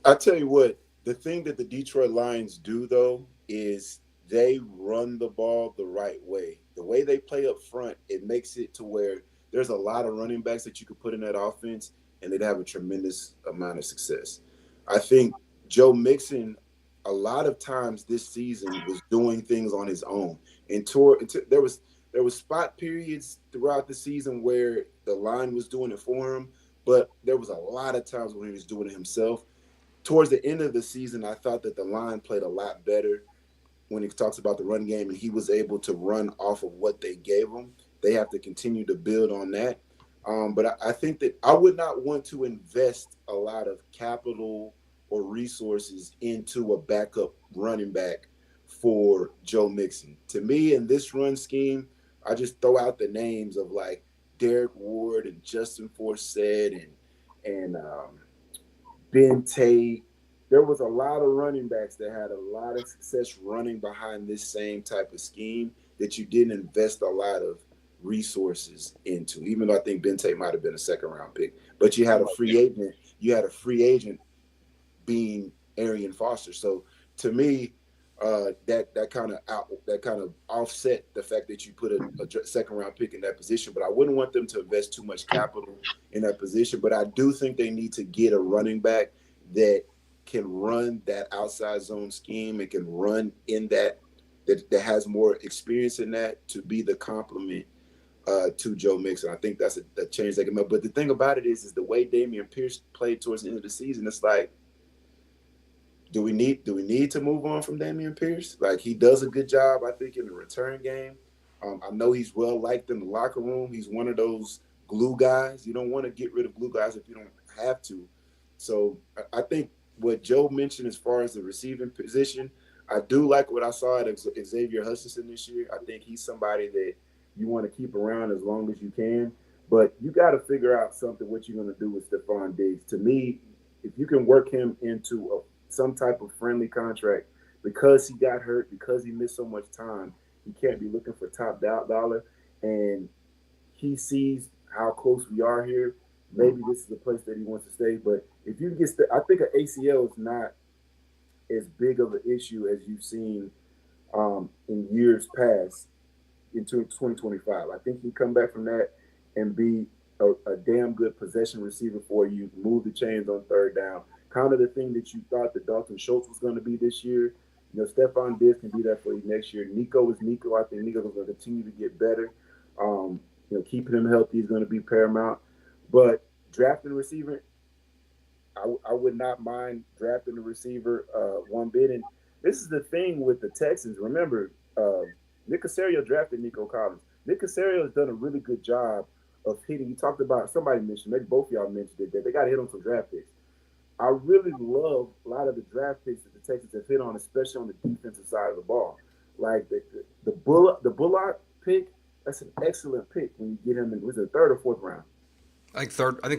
I tell you what, the thing that the Detroit Lions do, though, is they run the ball the right way. The way they play up front, it makes it to where there's a lot of running backs that you could put in that offense, and they'd have a tremendous amount of success. I think Joe Mixon, a lot of times this season, was doing things on his own. And there was spot periods throughout the season where the line was doing it for him, but there was a lot of times when he was doing it himself. Towards the end of the season, I thought that the line played a lot better when he talks about the run game, and he was able to run off of what they gave him. They have to continue to build on that. But I think that I would not want to invest a lot of capital or resources into a backup running back for Joe Mixon. To me, in this run scheme, I just throw out the names of like Derek Ward and Justin Forsett and Ben Tate. There was a lot of running backs that had a lot of success running behind this same type of scheme that you didn't invest a lot of resources into, even though I think Ben Tate might have been a second-round pick. But you had a free agent. You had a free agent being Arian Foster. So to me, that kind of offset the fact that you put a second-round pick in that position. But I wouldn't want them to invest too much capital in that position. But I do think they need to get a running back that can run that outside zone scheme and can run in that has more experience in that to be the complement to Joe Mixon. I think that's a change they can make. But the thing about it is the way Dameon Pierce played towards the end of the season, it's like Do we need to move on from Dameon Pierce? Like, he does a good job, I think, in the return game. I know he's well liked in the locker room. He's one of those glue guys. You don't want to get rid of glue guys if you don't have to. So I think what Joe mentioned as far as the receiving position, I do like what I saw at Xavier Hutchinson this year. I think he's somebody that you want to keep around as long as you can. But you got to figure out something what you're going to do with Stephon Diggs. To me, if you can work him into some type of friendly contract because he got hurt, because he missed so much time, he can't be looking for top dollar. And he sees how close we are here. Maybe this is the place that he wants to stay. But if you get, I think an ACL is not as big of an issue as you've seen in years past into 2025. I think he can come back from that and be a damn good possession receiver for you, move the chains on third down. Kind of the thing that you thought that Dalton Schultz was going to be this year. You know, Stephon Diggs can be that for you next year. Nico is Nico. I think Nico is going to continue to get better. You know, keeping him healthy is going to be paramount. But drafting a receiver, I would not mind drafting a receiver one bit. And this is the thing with the Texans. Remember, Nick Caserio drafted Nico Collins. Nick Caserio has done a really good job of hitting. You talked about, somebody mentioned, maybe both of y'all mentioned it, that they got to hit on some draft picks. I really love a lot of the draft picks that the Texans have hit on, especially on the defensive side of the ball. Like the Bullock pick, that's an excellent pick when you get him in, was it third or fourth round? I think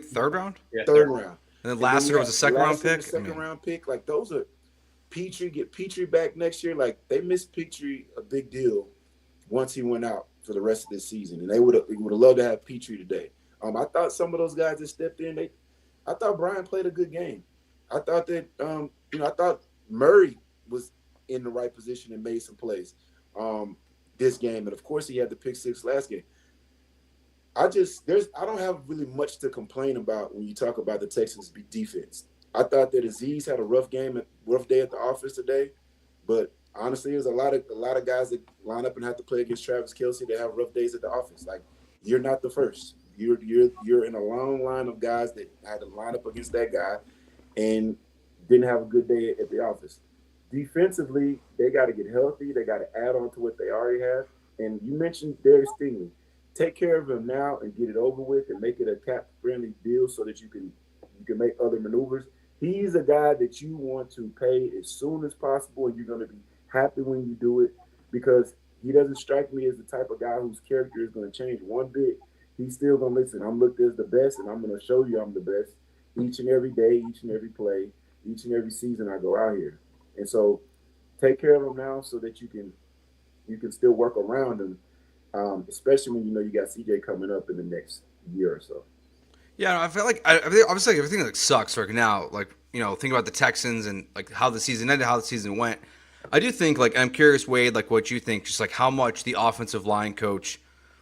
third round. Yeah, third round. And then last year was a second round pick. Round pick. Like, those are Petrie. Get Petrie back next year. Like, they missed Petrie a big deal once he went out for the rest of this season, and they would have loved to have Petrie today. I thought some of those guys that stepped in, I thought Brian played a good game. I thought that I thought Murray was in the right position and made some plays this game, and of course he had the pick six last game. I don't have really much to complain about when you talk about the Texans' defense. I thought that Azeez had a rough day at the office today, but honestly, there's a lot of guys that line up and have to play against Travis Kelce that have rough days at the office. Like, you're not the first. You're in a long line of guys that had to line up against that guy and didn't have a good day at the office. Defensively, they got to get healthy. They got to add on to what they already have. And you mentioned Darius Stingley. Take care of him now and get it over with and make it a cap-friendly deal so that you can make other maneuvers. He's a guy that you want to pay as soon as possible, and you're going to be happy when you do it, because he doesn't strike me as the type of guy whose character is going to change one bit. He's still going to listen. I'm looked as the best, and I'm going to show you I'm the best each and every day, each and every play, each and every season I go out here. And so take care of him now so that you can still work around him, especially when you know you got CJ coming up in the next year or so. Yeah, I feel like obviously everything like sucks right now. Like, you know, think about the Texans and like how the season ended, how the season went. I do think, like, I'm curious, Wade, like what you think, just like how much the offensive line coach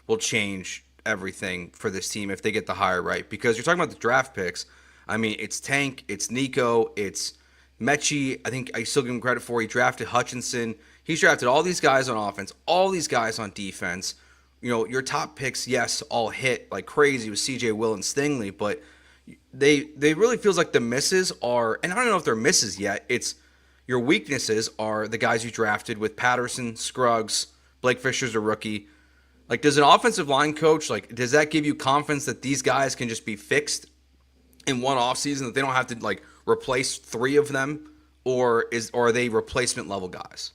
will change everything for this team if they get the hire right. Because you're talking about the draft picks. I mean, it's Tank, it's Nico, it's Mechie. I think I still give him credit for. He drafted Hutchinson. He's drafted all these guys on offense, all these guys on defense. You know, your top picks, yes, all hit like crazy with CJ, Will, and Stingley, but they really feels like the misses are, and I don't know if they're misses yet. It's your weaknesses are the guys you drafted with Patterson, Scruggs, Blake Fisher's a rookie. Like, does an offensive line coach, like, does that give you confidence that these guys can just be fixed in one offseason, that they don't have to like replace three of them, or are they replacement level guys?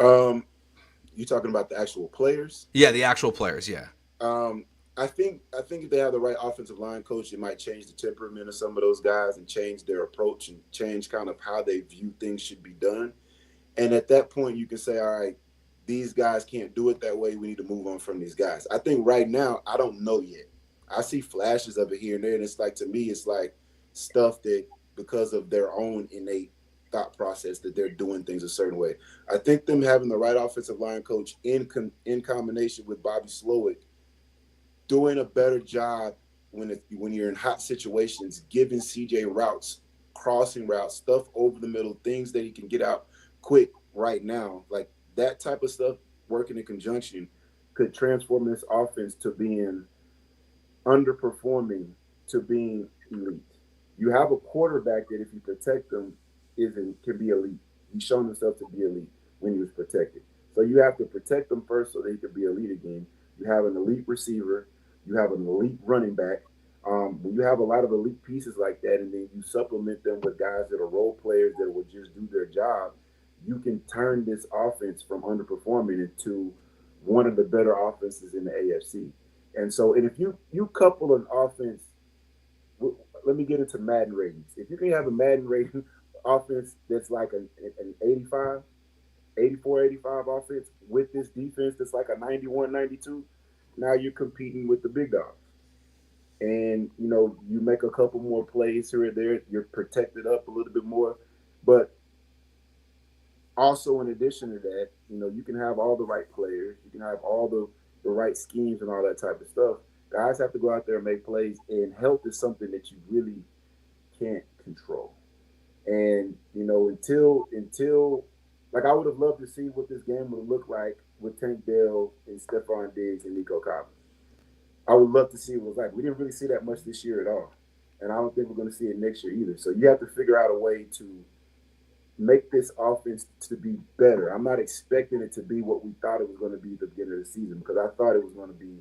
You talking about the actual players? Yeah, the actual players. Yeah. I think if they have the right offensive line coach, it might change the temperament of some of those guys and change their approach and change kind of how they view things should be done. And at that point, you can say, all right, these guys can't do it that way. We need to move on from these guys. I think right now, I don't know yet. I see flashes of it here and there, and it's like, to me, it's like stuff that because of their own innate thought process that they're doing things a certain way. I think them having the right offensive line coach in combination with Bobby Slowick doing a better job when you're in hot situations, giving CJ routes, crossing routes, stuff over the middle, things that he can get out quick right now. Like, that type of stuff working in conjunction could transform this offense to being underperforming to being elite. You have a quarterback that if you protect them, can be elite. He's shown himself to be elite when he was protected. So you have to protect him first so that he can be elite again. You have an elite receiver. You have an elite running back. When you have a lot of elite pieces like that, and then you supplement them with guys that are role players that will just do their job, you can turn this offense from underperforming into one of the better offenses in the AFC. And so, and if you couple an offense, let me get into Madden ratings. If you can have a Madden rating offense that's like an 85, 84, 85 offense with this defense that's like a 91, 92, now you're competing with the big dogs. And, you make a couple more plays here or there, you're protected up a little bit more. But also, in addition to that, you can have all the right players, you can have all the right schemes and all that type of stuff. Guys have to go out there and make plays, and health is something that you really can't control. And, until like, I would have loved to see what this game would look like with Tank Dell and Stephon Diggs and Nico Collins. I would love to see what it was like. We didn't really see that much this year at all. And I don't think we're going to see it next year either. So you have to figure out a way to make this offense to be better. I'm not expecting it to be what we thought it was going to be at the beginning of the season, because I thought it was going to be,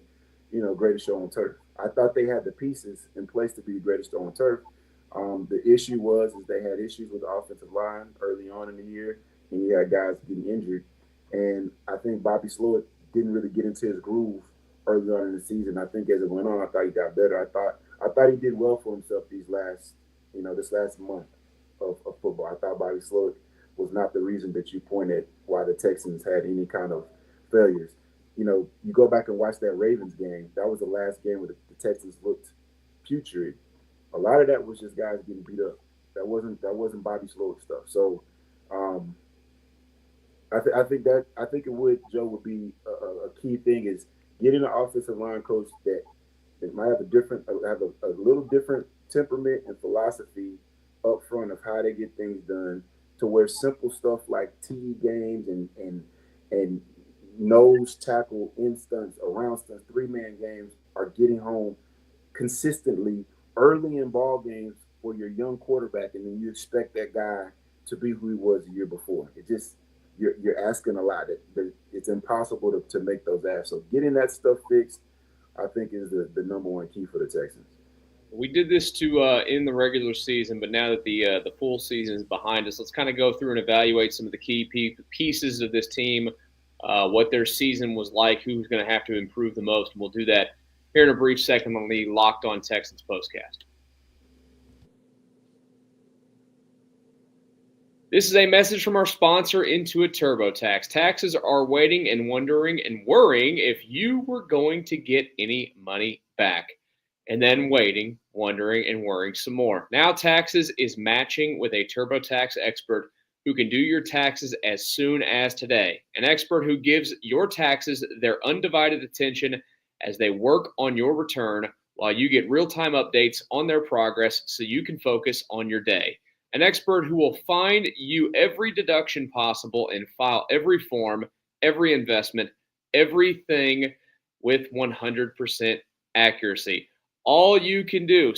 greatest show on turf. I thought they had the pieces in place to be the greatest show on turf. The issue was they had issues with the offensive line early on in the year, and you had guys getting injured. And I think Bobby Slowick didn't really get into his groove early on in the season. I think as it went on, I thought he got better. I thought he did well for himself this last month of football. I thought Bobby Slowick was not the reason that you pointed why the Texans had any kind of failures. You go back and watch that Ravens game. That was the last game where the Texans looked putrid. A lot of that was just guys getting beat up. That wasn't Bobby Slowick stuff. So I think it would be a key thing is getting an offensive line coach that might have a little different temperament and philosophy up front of how they get things done, to where simple stuff like TE games and nose tackle instance, around stunts, 3-man games are getting home consistently early in ball games for your young quarterback, and then you expect that guy to be who he was the year before. It just you're asking a lot. It's impossible to make those asks. So getting that stuff fixed, I think, is the number one key for the Texans. We did this in the regular season, but now that the full season is behind us, let's kind of go through and evaluate some of the key pieces of this team, what their season was like, who's going to have to improve the most, and we'll do that here in a brief second on the Locked On Texans Postcast. This is a message from our sponsor, Intuit TurboTax. Taxes are waiting and wondering and worrying if you were going to get any money back. And then waiting, wondering, and worrying some more. Now Taxes is matching with a TurboTax expert who can do your taxes as soon as today. An expert who gives your taxes their undivided attention as they work on your return while you get real-time updates on their progress so you can focus on your day. An expert who will find you every deduction possible and file every form, every investment, everything with 100% accuracy. All you can do,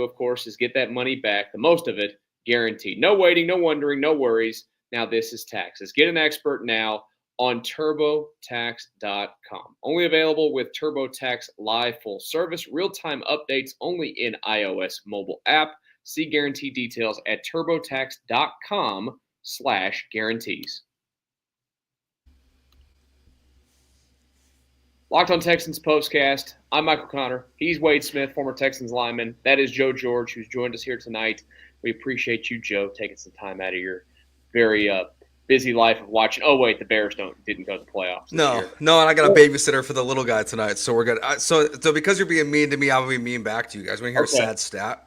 of course, is get that money back, the most of it, guaranteed. No waiting, no wondering, no worries. Now this is Taxes. Get an expert now on TurboTax.com. Only available with TurboTax Live full service, real-time updates only in iOS mobile app. See guarantee details at TurboTax.com/guarantees. Locked On Texans Postcast. I'm Michael Connor. He's Wade Smith, former Texans lineman. That is Joe George, who's joined us here tonight. We appreciate you, Joe, taking some time out of your very busy life of watching. Oh, wait, the Bears didn't go to the playoffs. No, and I got a babysitter for the little guy tonight, so we're good. So because you're being mean to me, I'm going to be mean back to you guys. Want to hear a sad stat?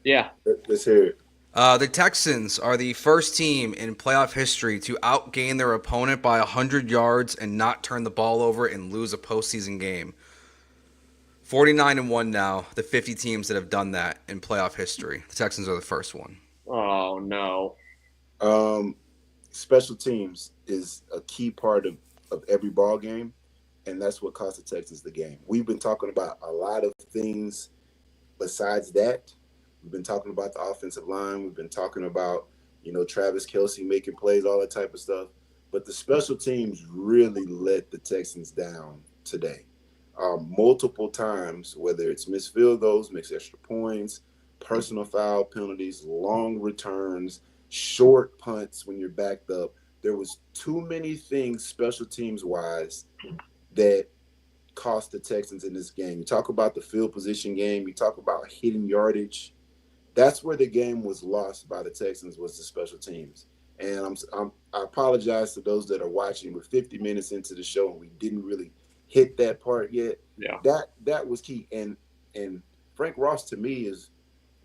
Yeah. Let's hear it. The Texans are the first team in playoff history to outgain their opponent by 100 yards and not turn the ball over and lose a postseason game. 49-1 now, the 50 teams that have done that in playoff history. The Texans are the first one. Oh, no. Special teams is a key part of every ball game, and that's what cost the Texans the game. We've been talking about a lot of things besides that. We've been talking about the offensive line. We've been talking about Travis Kelce making plays, all that type of stuff. But the special teams really let the Texans down today. Multiple times, whether it's missed field goals, missed extra points, personal foul penalties, long returns, short punts when you're backed up. There was too many things special teams wise that cost the Texans in this game. You talk about the field position game. You talk about hitting yardage. That's where the game was lost by the Texans, was the special teams. And I apologize to those that are watching. We're 50 minutes into the show and we didn't really hit that part yet. Yeah. That was key. And Frank Ross, to me, is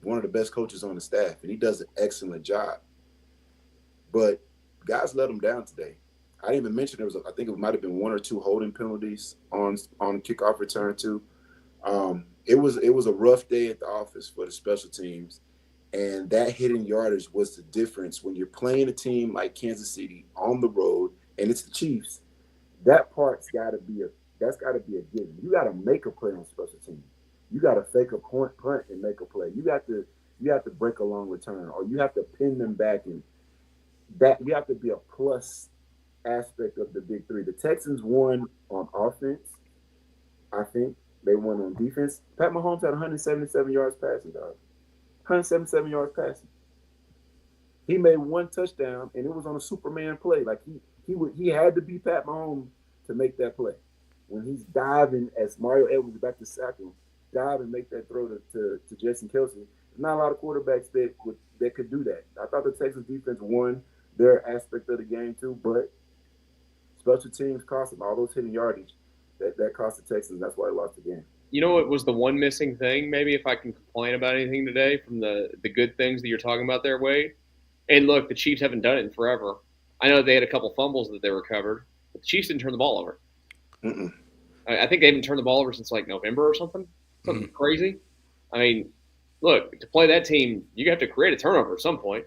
one of the best coaches on the staff, and he does an excellent job. But guys let him down today. I didn't even mention I think it might have been 1 or 2 holding penalties on kickoff return too. It was a rough day at the office for the special teams, and that hitting yardage was the difference when you're playing a team like Kansas City on the road, and it's the Chiefs. That part's got to be a given. You got to make a play on special teams. You got to fake a punt and make a play. You have to break a long return, or you have to pin them back, and that you have to be a plus aspect of the big three. The Texans won on offense. I think they won on defense. Pat Mahomes had 177 yards passing, dog. 177 yards passing. He made 1 touchdown, and it was on a Superman play. Like he had to be Pat Mahomes to make that play. When he's diving, as Mario Edwards is about to sack him, dive and make that throw to Jason Kelce. There's not a lot of quarterbacks that could do that. I thought the Texans defense won their aspect of the game too, but special teams cost them all those hitting yardage. That cost the Texans. That's why they lost the game. You know what was the one missing thing, maybe, if I can complain about anything today from the good things that you're talking about there, Wade? And look, the Chiefs haven't done it in forever. I know they had a couple fumbles that they recovered, but the Chiefs didn't turn the ball over. Mm-mm. I think they haven't turned the ball over since like November or something. Something crazy. I mean, look, to play that team, you have to create a turnover at some point.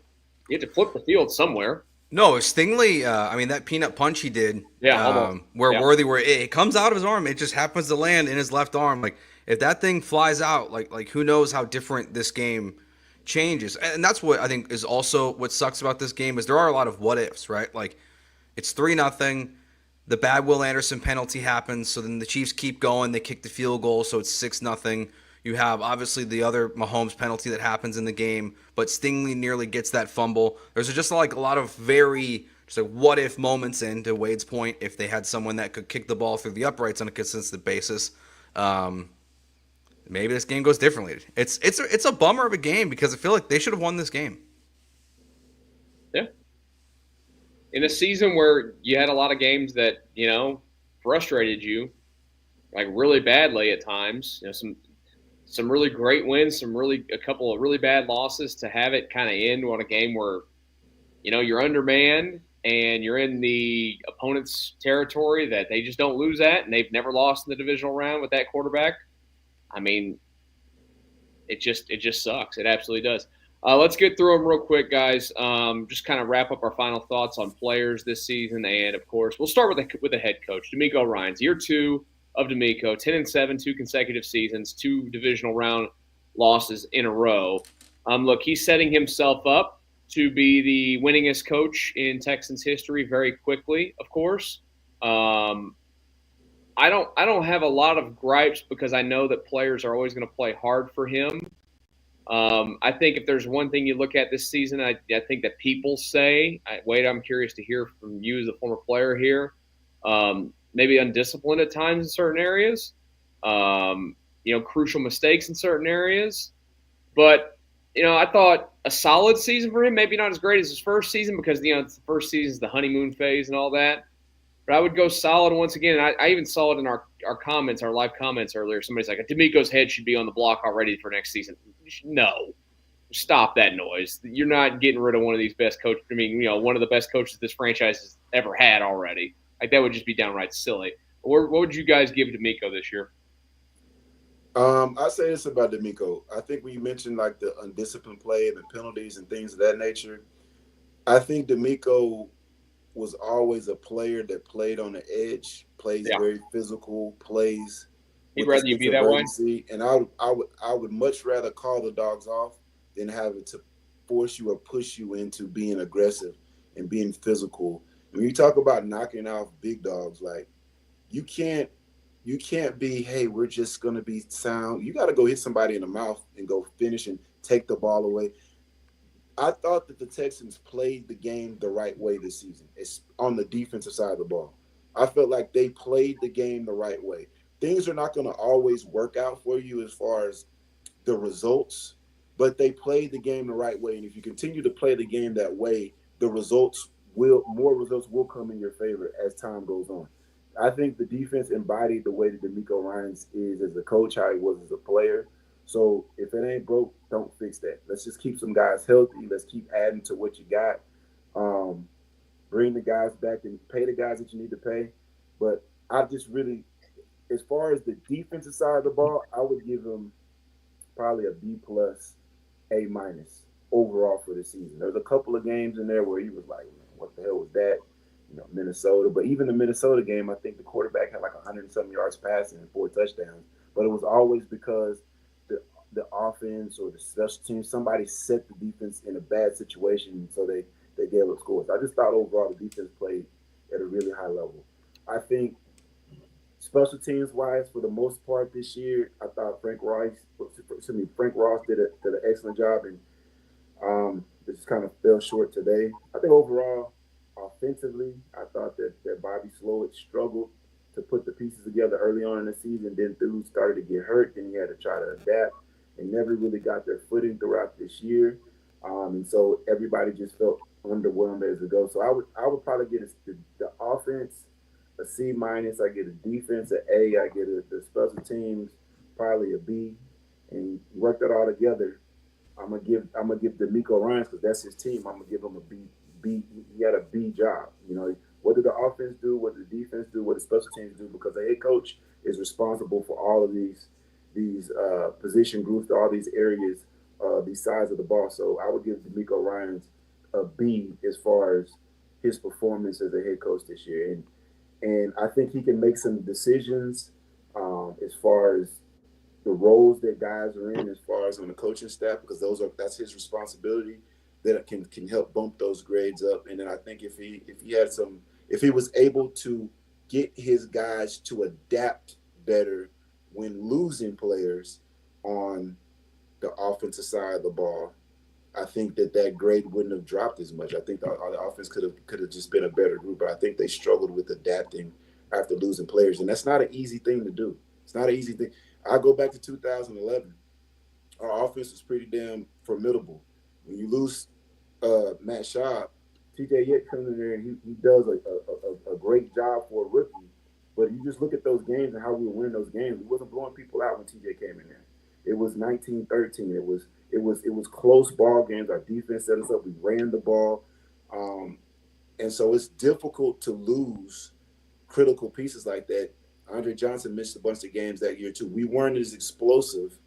You have to flip the field somewhere. No, Stingley, that peanut punch he did, Worthy, where it comes out of his arm, it just happens to land in his left arm. Like, if that thing flies out, like who knows how different this game changes. And that's what I think is also what sucks about this game is there are a lot of what ifs, right? Like, it's 3-0. The bad Will Anderson penalty happens, so then the Chiefs keep going. They kick the field goal, so it's 6-0. You have, obviously, the other Mahomes penalty that happens in the game, but Stingley nearly gets that fumble. There's just like a lot of very just like what-if moments in, to Wade's point, if they had someone that could kick the ball through the uprights on a consistent basis. Maybe this game goes differently. It's a bummer of a game because I feel like they should have won this game. Yeah. In a season where you had a lot of games that, frustrated you, like really badly at times, some really great wins, a couple of really bad losses, to have it kind of end on a game where, you're undermanned and you're in the opponent's territory that they just don't lose at, and they've never lost in the divisional round with that quarterback. I mean, it just sucks. It absolutely does. Let's get through them real quick, guys. Just kind of wrap up our final thoughts on players this season, and of course, we'll start with the head coach, DeMeco Ryans. Year 2 of DeMeco, 10-7, 2 consecutive seasons, 2 divisional round losses in a row. Look, he's setting himself up to be the winningest coach in Texans history very quickly, of course. I don't have a lot of gripes because I know that players are always going to play hard for him. I think if there's one thing you look at this season, I think that people say, Wade, I'm curious to hear from you as a former player here, maybe undisciplined at times in certain areas, crucial mistakes in certain areas. But, I thought a solid season for him, maybe not as great as his first season because, it's the first season is the honeymoon phase and all that. But I would go solid once again. I even saw it in our comments, our live comments earlier. Somebody's like, DeMeco's head should be on the block already for next season. No. Stop that noise. You're not getting rid of one of these best coaches. I mean, one of the best coaches this franchise has ever had already. Like, that would just be downright silly. What would you guys give DeMeco this year? I say this about DeMeco. I think when you mentioned like the undisciplined play and the penalties and things of that nature, I think DeMeco was always a player that played on the edge, plays very physical, plays. He'd rather you be that way. And I would much rather call the dogs off than have it to force you or push you into being aggressive and being physical. When you talk about knocking off big dogs, like you can't be, hey, we're just gonna be sound. You got to go hit somebody in the mouth and go finish and take the ball away. I thought that the Texans played the game the right way this season. It's on the defensive side of the ball. I felt like they played the game the right way. Things are not going to always work out for you as far as the results, but they played the game the right way. And if you continue to play the game that way, more results will come in your favor as time goes on. I think the defense embodied the way that DeMeco Ryans is as a coach, how he was as a player. So if it ain't broke, don't fix that. Let's just keep some guys healthy. Let's keep adding to what you got. Bring the guys back and pay the guys that you need to pay. But I just really, as far as the defensive side of the ball, I would give him probably a B+, A- overall for the season. There's a couple of games in there where he was like, man, what the hell was that? Minnesota. But even the Minnesota game, I think the quarterback had like 100-something yards passing and 4 touchdowns. But it was always because the offense or the special teams, somebody set the defense in a bad situation, so they gave up scores. I just thought overall the defense played at a really high level. I think special teams wise, for the most part this year, I thought Frank Ross did an excellent job, and just kind of fell short today. I think overall, offensively, I thought that Bobby Slowick struggled to put the pieces together early on in the season. Then things started to get hurt, then he had to try to adapt. They never really got their footing throughout this year, and so everybody just felt underwhelmed as it goes. So I would probably get the offense a C-. I get a defense an A. I get the special teams probably a B, and work that all together. I'm gonna give DeMeco Ryans, because that's his team. I'm gonna give him a B. He had a B job. What did the offense do? What did the defense do? What did special teams do? Because the head coach is responsible for all of these position groups, all these areas, these sides of the ball. So I would give DeMeco Ryans a B as far as his performance as a head coach this year. And I think he can make some decisions as far as the roles that guys are in, as far as on the coaching staff, because that's his responsibility, that can help bump those grades up. And then I think if he was able to get his guys to adapt better when losing players on the offensive side of the ball, I think that grade wouldn't have dropped as much. I think the offense could have just been a better group, but I think they struggled with adapting after losing players, and that's not an easy thing to do. It's not an easy thing. I go back to 2011. Our offense was pretty damn formidable. When you lose Matt Schaub, TJ Yett comes in there and he does a great job for a rookie. But you just look at those games and how we were winning those games. We wasn't blowing people out when TJ came in there. It was 19-13. It was close ball games. Our defense set us up. We ran the ball, and so it's difficult to lose critical pieces like that. Andre Johnson missed a bunch of games that year too. We weren't as explosive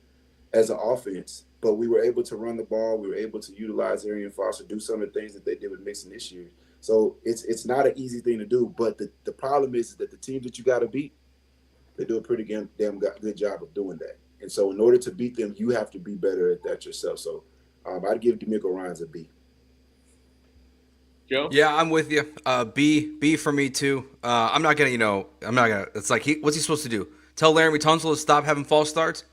as an offense, but we were able to run the ball. We were able to utilize Arian Foster, do some of the things that they did with Mixon this year. So it's not an easy thing to do, but the problem is that the teams that you got to beat, they do a pretty damn good job of doing that. And so in order to beat them, you have to be better at that yourself. So I'd give DeMeco Ryans a B. Joe? Yeah, I'm with you. B for me too. I'm not gonna. It's like what's he supposed to do? Tell Laremy Tunsil to stop having false starts?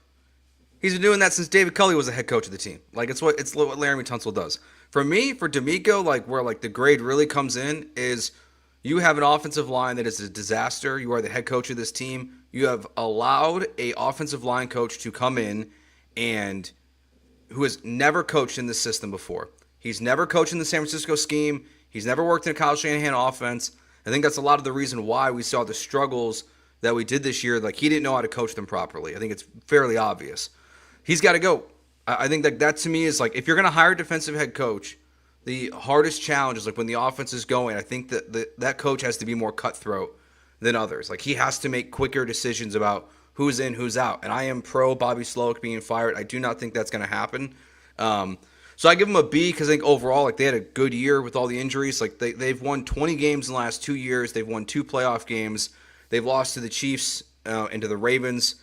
He's been doing that since David Culley was the head coach of the team. Like it's what Laremy Tunsil does. For me, for DeMeco, where the grade really comes in is you have an offensive line that is a disaster. You are the head coach of this team. You have allowed a offensive line coach to come in and who has never coached in this system before. He's never coached in the San Francisco scheme. He's never worked in a Kyle Shanahan offense. I think that's a lot of the reason why we saw the struggles that we did this year. He didn't know how to coach them properly. I think it's fairly obvious. He's got to go. I think that to me is if you're going to hire a defensive head coach, the hardest challenge is when the offense is going. I think that coach has to be more cutthroat than others. He has to make quicker decisions about who's in, who's out. And I am pro Bobby Slowick being fired. I do not think that's going to happen. So I give them a B because I think overall, they had a good year with all the injuries. They've won 20 games in the last 2 years. They've won 2 playoff games. They've lost to the Chiefs and to the Ravens.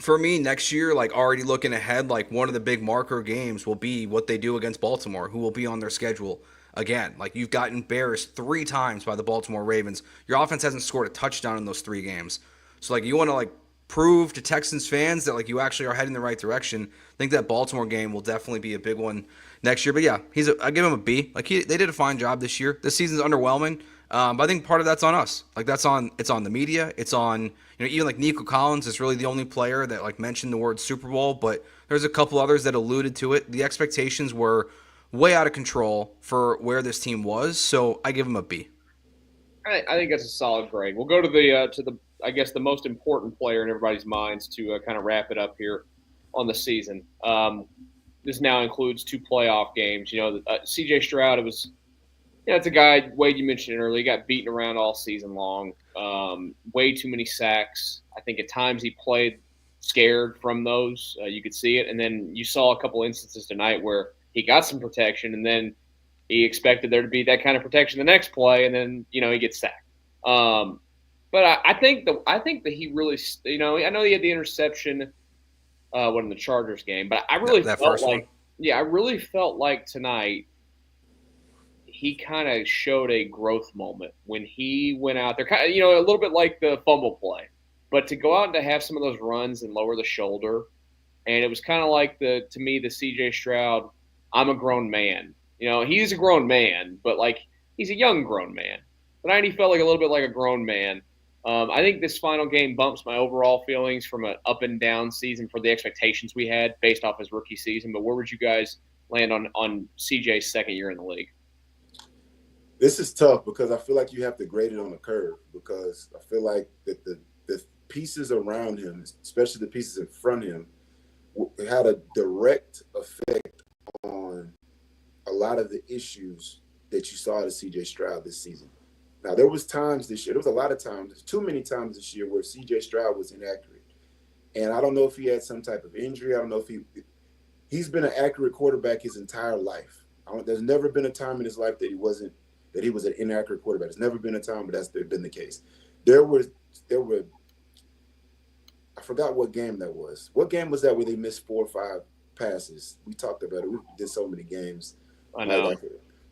for me next year, like already looking ahead, like one of the big marker games will be what they do against Baltimore, who will be on their schedule again. Like you've gotten embarrassed 3 times by the Baltimore Ravens. Your offense hasn't scored a touchdown in those 3 games. So like you want to like prove to Texans fans that like you actually are heading the right direction. I think that Baltimore game will definitely be a big one next year. But yeah, I give him a B. Like they did a fine job this year. This season's underwhelming. But I think part of that's on us. Like it's on the media. It's on, even like Nico Collins is really the only player that like mentioned the word Super Bowl, but there's a couple others that alluded to it. The expectations were way out of control for where this team was, so I give him a B. I think that's a solid grade. We'll go to the I guess the most important player in everybody's minds to kind of wrap it up here on the season. This now includes 2 playoff games. C.J. Stroud. It was. It's a guy, Wade, you mentioned it earlier. He got beaten around all season long. Way too many sacks. I think at times he played scared from those. You could see it. And then you saw a couple instances tonight where he got some protection, and then he expected there to be that kind of protection the next play, and then, he gets sacked. But I think that he really, I know he had the interception in the Chargers game, but I really felt like tonight he kind of showed a growth moment when he went out there, kind of, a little bit like the fumble play, but to go out and to have some of those runs and lower the shoulder. And it was kind of like to me, the CJ Stroud, I'm a grown man. He's a grown man, but like he's a young grown man. Tonight he felt like a little bit like a grown man. I think this final game bumps my overall feelings from an up and down season for the expectations we had based off his rookie season. But where would you guys land on CJ's second year in the league? This is tough because I feel like you have to grade it on a curve, because I feel like that the pieces around him, especially the pieces in front of him, had a direct effect on a lot of the issues that you saw to CJ Stroud this season. Now, there was times this year, there was a lot of times, too many times this year where CJ Stroud was inaccurate. And I don't know if he had some type of injury. I don't know if he's been an accurate quarterback his entire life. There's never been a time in his life that he was an inaccurate quarterback. There's never been a time, but that's been the case. There were I forgot what game that was. What game was that where they missed 4 or 5 passes? We talked about it. We did so many games. I know.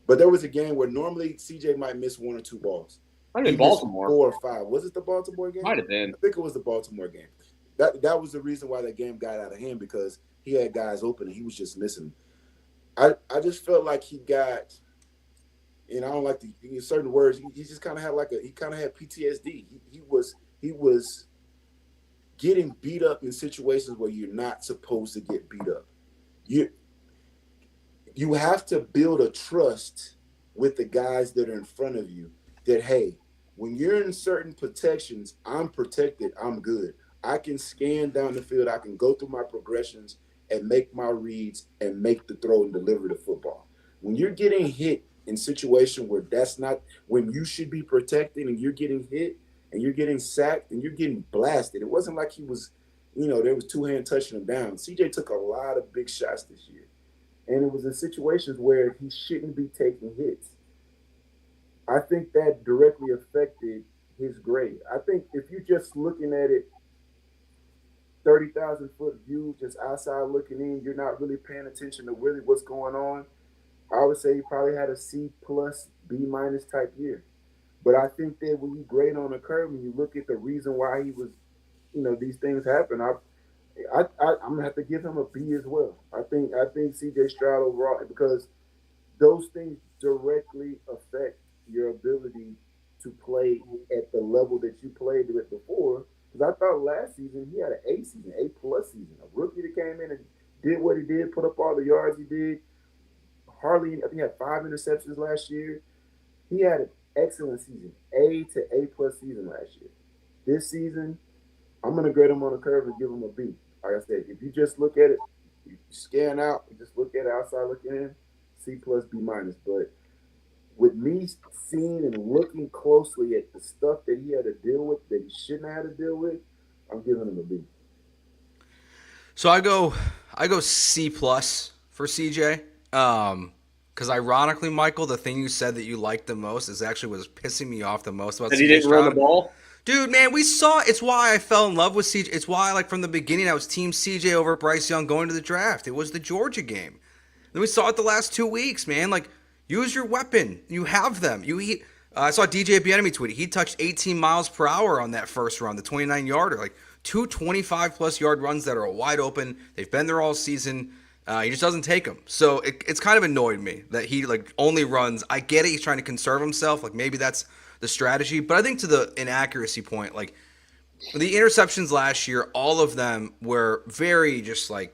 But there was a game where normally CJ might miss 1 or 2 balls. Might have been Baltimore. 4 or 5. Was it the Baltimore game? Might have been. I think it was the Baltimore game. That was the reason why that game got out of hand, because he had guys open and he was just missing. I just felt like he got, and I don't like to use certain words, he just kind of had PTSD. He was getting beat up in situations where you're not supposed to get beat up. You have to build a trust with the guys that are in front of you that, hey, when you're in certain protections, I'm protected, I'm good. I can scan down the field, I can go through my progressions and make my reads and make the throw and deliver the football. When you're getting hit in situations where that's not when you should be protected, and you're getting hit and you're getting sacked and you're getting blasted, it wasn't like he was, there was 2-hand touching him down. CJ took a lot of big shots this year. And it was in situations where he shouldn't be taking hits. I think that directly affected his grade. I think if you're just looking at it 30,000-foot view, just outside looking in, you're not really paying attention to really what's going on, I would say he probably had a C+, B- type year. But I think that when you grade on a curve and you look at the reason why he was, these things happen, I'm gonna have to give him a B as well. I think CJ Stroud overall, because those things directly affect your ability to play at the level that you played at before. Because I thought last season he had an A season, A+ season. A rookie that came in and did what he did, put up all the yards he did. I think he had 5 interceptions last year. He had an excellent season, A to A+ season last year. This season, I'm going to grade him on a curve and give him a B. Like I said, if you just look at it, you scan out, you just look at it outside looking in, C+, B-. But with me seeing and looking closely at the stuff that he had to deal with that he shouldn't have had to deal with, I'm giving him a B. So I go C+ for CJ. Because ironically, Michael, the thing you said that you liked the most is actually what was pissing me off the most about that CJ he didn't Stroud. run the ball? Dude, man, we saw it's why I fell in love with CJ. It's why, like, from the beginning, I was Team CJ over Bryce Young going to the draft. It was the Georgia game. Then we saw it the last 2 weeks, man. Like, use your weapon. You have them. I saw DJ Bieniemy tweet. He touched 18 miles per hour on that first run, the 29-yarder. Like, two 25-plus yard runs that are wide open. They've been there all season. He just doesn't take them. So it's kind of annoyed me that he, like, only runs. I get it. He's trying to conserve himself. Like, maybe that's the strategy. But I think to the inaccuracy point, like, the interceptions last year, all of them were very just, like,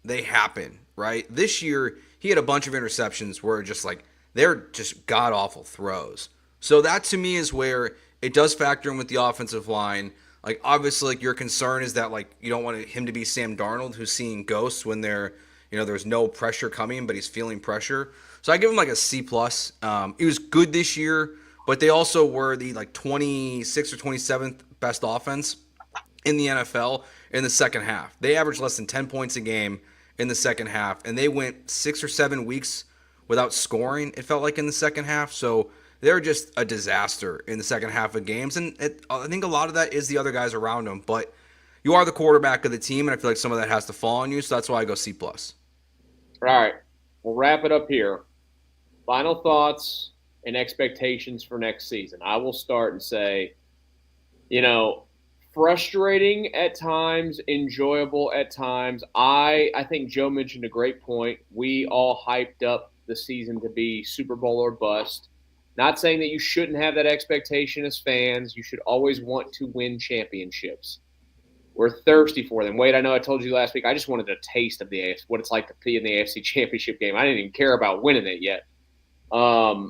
they happen, right? This year, he had a bunch of interceptions where just, like, they're just god-awful throws. So that, to me, is where it does factor in with the offensive line. Like, obviously, like, your concern is that, like, you don't want him to be Sam Darnold, who's seeing ghosts when there's no pressure coming, but he's feeling pressure. So I give him, like, a C+. He was good this year, but they also were the, like, 26th or 27th best offense in the NFL in the second half. They averaged less than 10 points a game in the second half, and they went 6 or 7 weeks without scoring, it felt like, in the second half. So they're just a disaster in the second half of games, and I think a lot of that is the other guys around them, but you are the quarterback of the team, and I feel like some of that has to fall on you, so that's why I go C+. All right, we'll wrap it up here. Final thoughts and expectations for next season. I will start and say, frustrating at times, enjoyable at times. I think Joe mentioned a great point. We all hyped up the season to be Super Bowl or bust. Not saying that you shouldn't have that expectation as fans. You should always want to win championships. We're thirsty for them. Wade, I know I told you last week, I just wanted a taste of the AFC, what it's like to be in the AFC Championship game. I didn't even care about winning it yet. I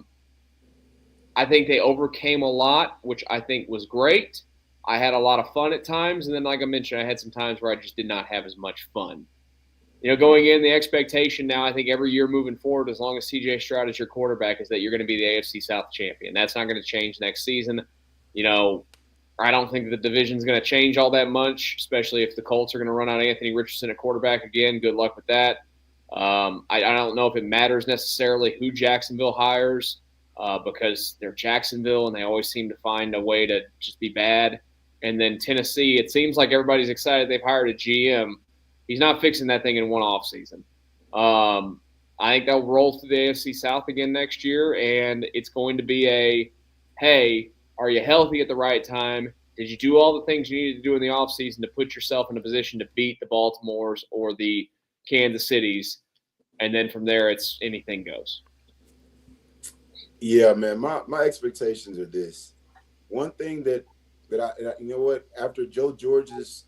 think they overcame a lot, which I think was great. I had a lot of fun at times, and then, like I mentioned, I had some times where I just did not have as much fun. Going in, the expectation now, I think every year moving forward, as long as C.J. Stroud is your quarterback, is that you're going to be the AFC South champion. That's not going to change next season. I don't think the division's going to change all that much, especially if the Colts are going to run out Anthony Richardson at quarterback again. Good luck with that. I don't know if it matters necessarily who Jacksonville hires because they're Jacksonville and they always seem to find a way to just be bad. And then Tennessee, it seems like everybody's excited they've hired a GM. He's not fixing that thing in one offseason. I think they'll roll through the AFC South again next year, and it's going to be hey, are you healthy at the right time? Did you do all the things you needed to do in the offseason to put yourself in a position to beat the Baltimores or the Kansas Cities? And then from there, it's anything goes. Yeah, man, my expectations are this. One thing that I after Joe George's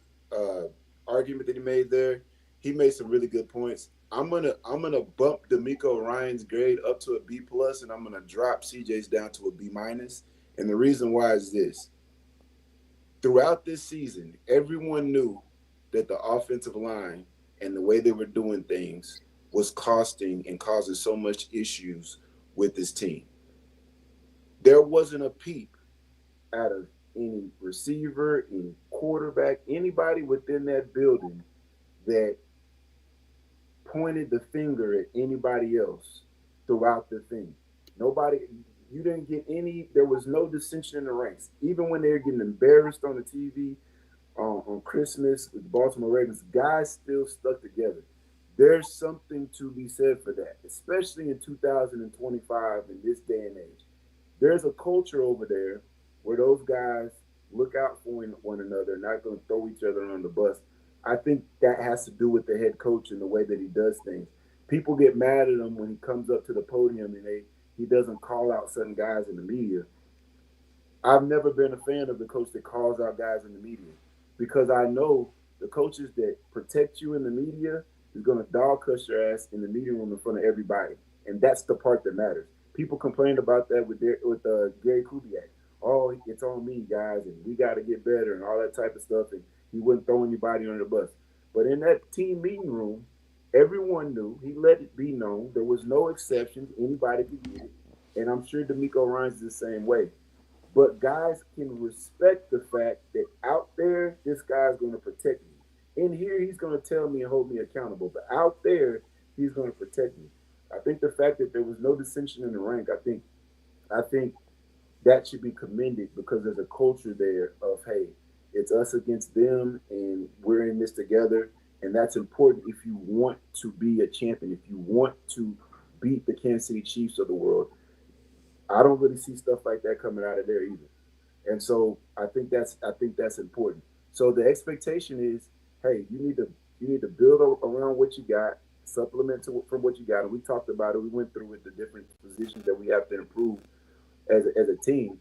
argument that he made there, he made some really good points. I'm gonna bump D'Amico Ryan's grade up to a B+, and I'm gonna drop CJ's down to a B-. And the reason why is this. Throughout this season, everyone knew that the offensive line and the way they were doing things was costing and causing so much issues with this team. There wasn't a peep out of any receiver, any quarterback, anybody within that building that pointed the finger at anybody else throughout the thing. You didn't get there was no dissension in the ranks. Even when they were getting embarrassed on the TV on Christmas with the Baltimore Ravens, guys still stuck together. There's something to be said for that, especially in 2025 in this day and age. There's a culture over there where those guys look out for one another, not going to throw each other on the bus. I think that has to do with the head coach and the way that he does things. People get mad at him when he comes up to the podium and he doesn't call out certain guys in the media. I've never been a fan of the coach that calls out guys in the media because I know the coaches that protect you in the media is going to dog cuss your ass in the meeting room in front of everybody, and that's the part that matters. People complained about that with Gary Kubiak. Oh, it's on me, guys, and we got to get better and all that type of stuff, and he wouldn't throw anybody under the bus. But in that team meeting room, everyone knew. He let it be known. There was no exceptions. Anybody could get it. And I'm sure D'Amico Ryan's the same way. But guys can respect the fact that out there, this guy's going to protect me. In here, he's going to tell me and hold me accountable. But out there, he's going to protect me. I think the fact that there was no dissension in the rank, I think that should be commended because there's a culture there of, hey, it's us against them and we're in this together. And that's important if you want to be a champion, if you want to beat the Kansas City Chiefs of the world. I don't really see stuff like that coming out of there either. And so I think that's important. So the expectation is, hey, you need to build around what you got, supplement from what you got. And we talked about it. We went through with the different positions that we have to improve as a team.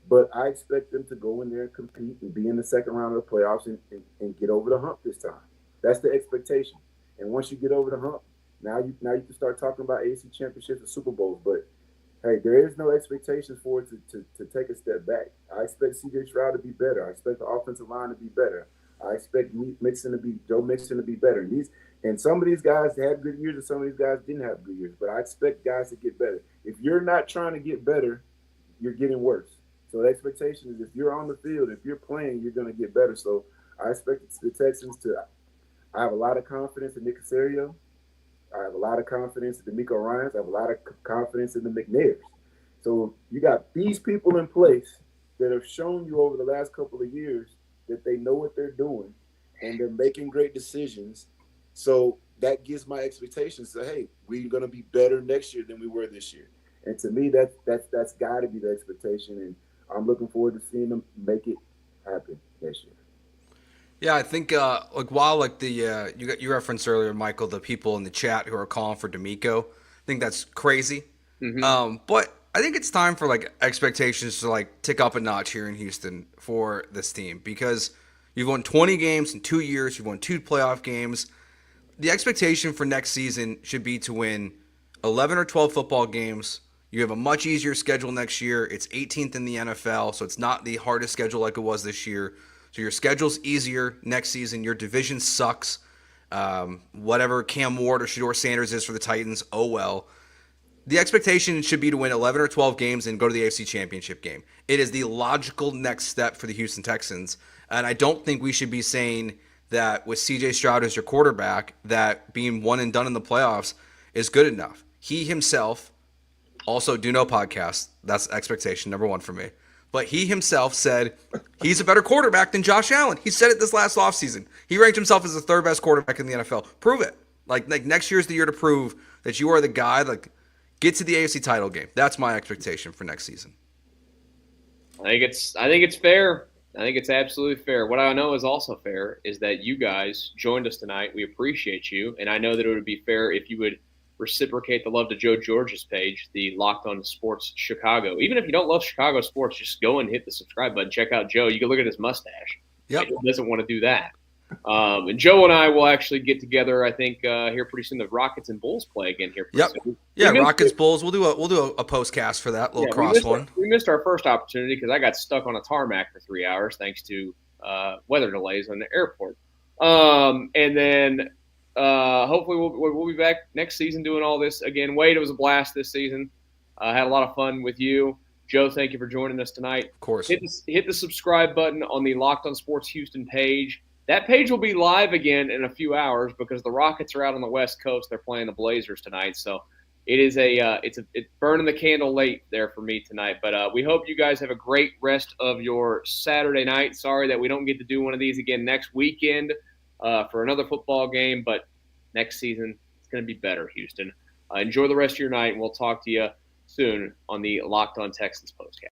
But I expect them to go in there and compete and be in the second round of the playoffs and get over the hump this time. That's the expectation. And once you get over the hump, now you can start talking about AFC championships and Super Bowls. But hey, there is no expectations for it to take a step back. I expect C.J. Stroud to be better. I expect the offensive line to be better. I expect Joe Mixon to be better. And some of these guys had good years and some of these guys didn't have good years. But I expect guys to get better. If you're not trying to get better, you're getting worse. So the expectation is if you're on the field, if you're playing, you're going to get better. So I expect the Texans to – I have a lot of confidence in Nick Caserio. I have a lot of confidence in the D'Amico Ryans. I have a lot of confidence in the McNairs. So you got these people in place that have shown you over the last couple of years that they know what they're doing and they're making great decisions. So that gives my expectations to, hey, we're going to be better next year than we were this year. And to me, that's got to be the expectation. And I'm looking forward to seeing them make it happen next year. Yeah, I think while you referenced earlier, Michael, the people in the chat who are calling for D'Amico, I think that's crazy. Mm-hmm. But I think it's time for expectations to tick up a notch here in Houston for this team because you've won 20 games in 2 years, you've won 2 playoff games. The expectation for next season should be to win 11 or 12 football games. You have a much easier schedule next year. It's 18th in the NFL, so it's not the hardest schedule like it was this year. So your schedule's easier next season. Your division sucks. Whatever Cam Ward or Shedeur Sanders is for the Titans, oh well. The expectation should be to win 11 or 12 games and go to the AFC Championship game. It is the logical next step for the Houston Texans. And I don't think we should be saying that with C.J. Stroud as your quarterback, that being one and done in the playoffs is good enough. He himself, also do no podcast. That's expectation number 1 for me. But he himself said he's a better quarterback than Josh Allen. He said it this last offseason. He ranked himself as the 3rd best quarterback in the NFL. Prove it. Like next year's the year to prove that you are the guy. Get to the AFC title game. That's my expectation for next season. I think it's fair. I think it's absolutely fair. What I know is also fair is that you guys joined us tonight. We appreciate you, and I know that it would be fair if you would reciprocate the love to Joe George's page, the Locked On Sports Chicago. Even if you don't love Chicago sports, just go and hit the subscribe button. Check out Joe. You can look at his mustache. Yep. He doesn't want to do that. And Joe and I will actually get together, I think, here pretty soon. The Rockets and Bulls play again here pretty soon. Yeah, Rockets, Bulls. We'll do a postcast for that little cross one. We missed our first opportunity because I got stuck on a tarmac for 3 hours thanks to weather delays on the airport. And then hopefully we'll be back next season doing all this again. Wade, it was a blast this season. I had a lot of fun with you. Joe, thank you for joining us tonight. Of course. Hit the subscribe button on the Locked On Sports Houston page. That page will be live again in a few hours because the Rockets are out on the West Coast. They're playing the Blazers tonight, so it is it's burning the candle late there for me tonight. But we hope you guys have a great rest of your Saturday night. Sorry that we don't get to do one of these again next weekend for another football game, but next season it's going to be better, Houston. Enjoy the rest of your night, and we'll talk to you soon on the Locked On Texans Postcast.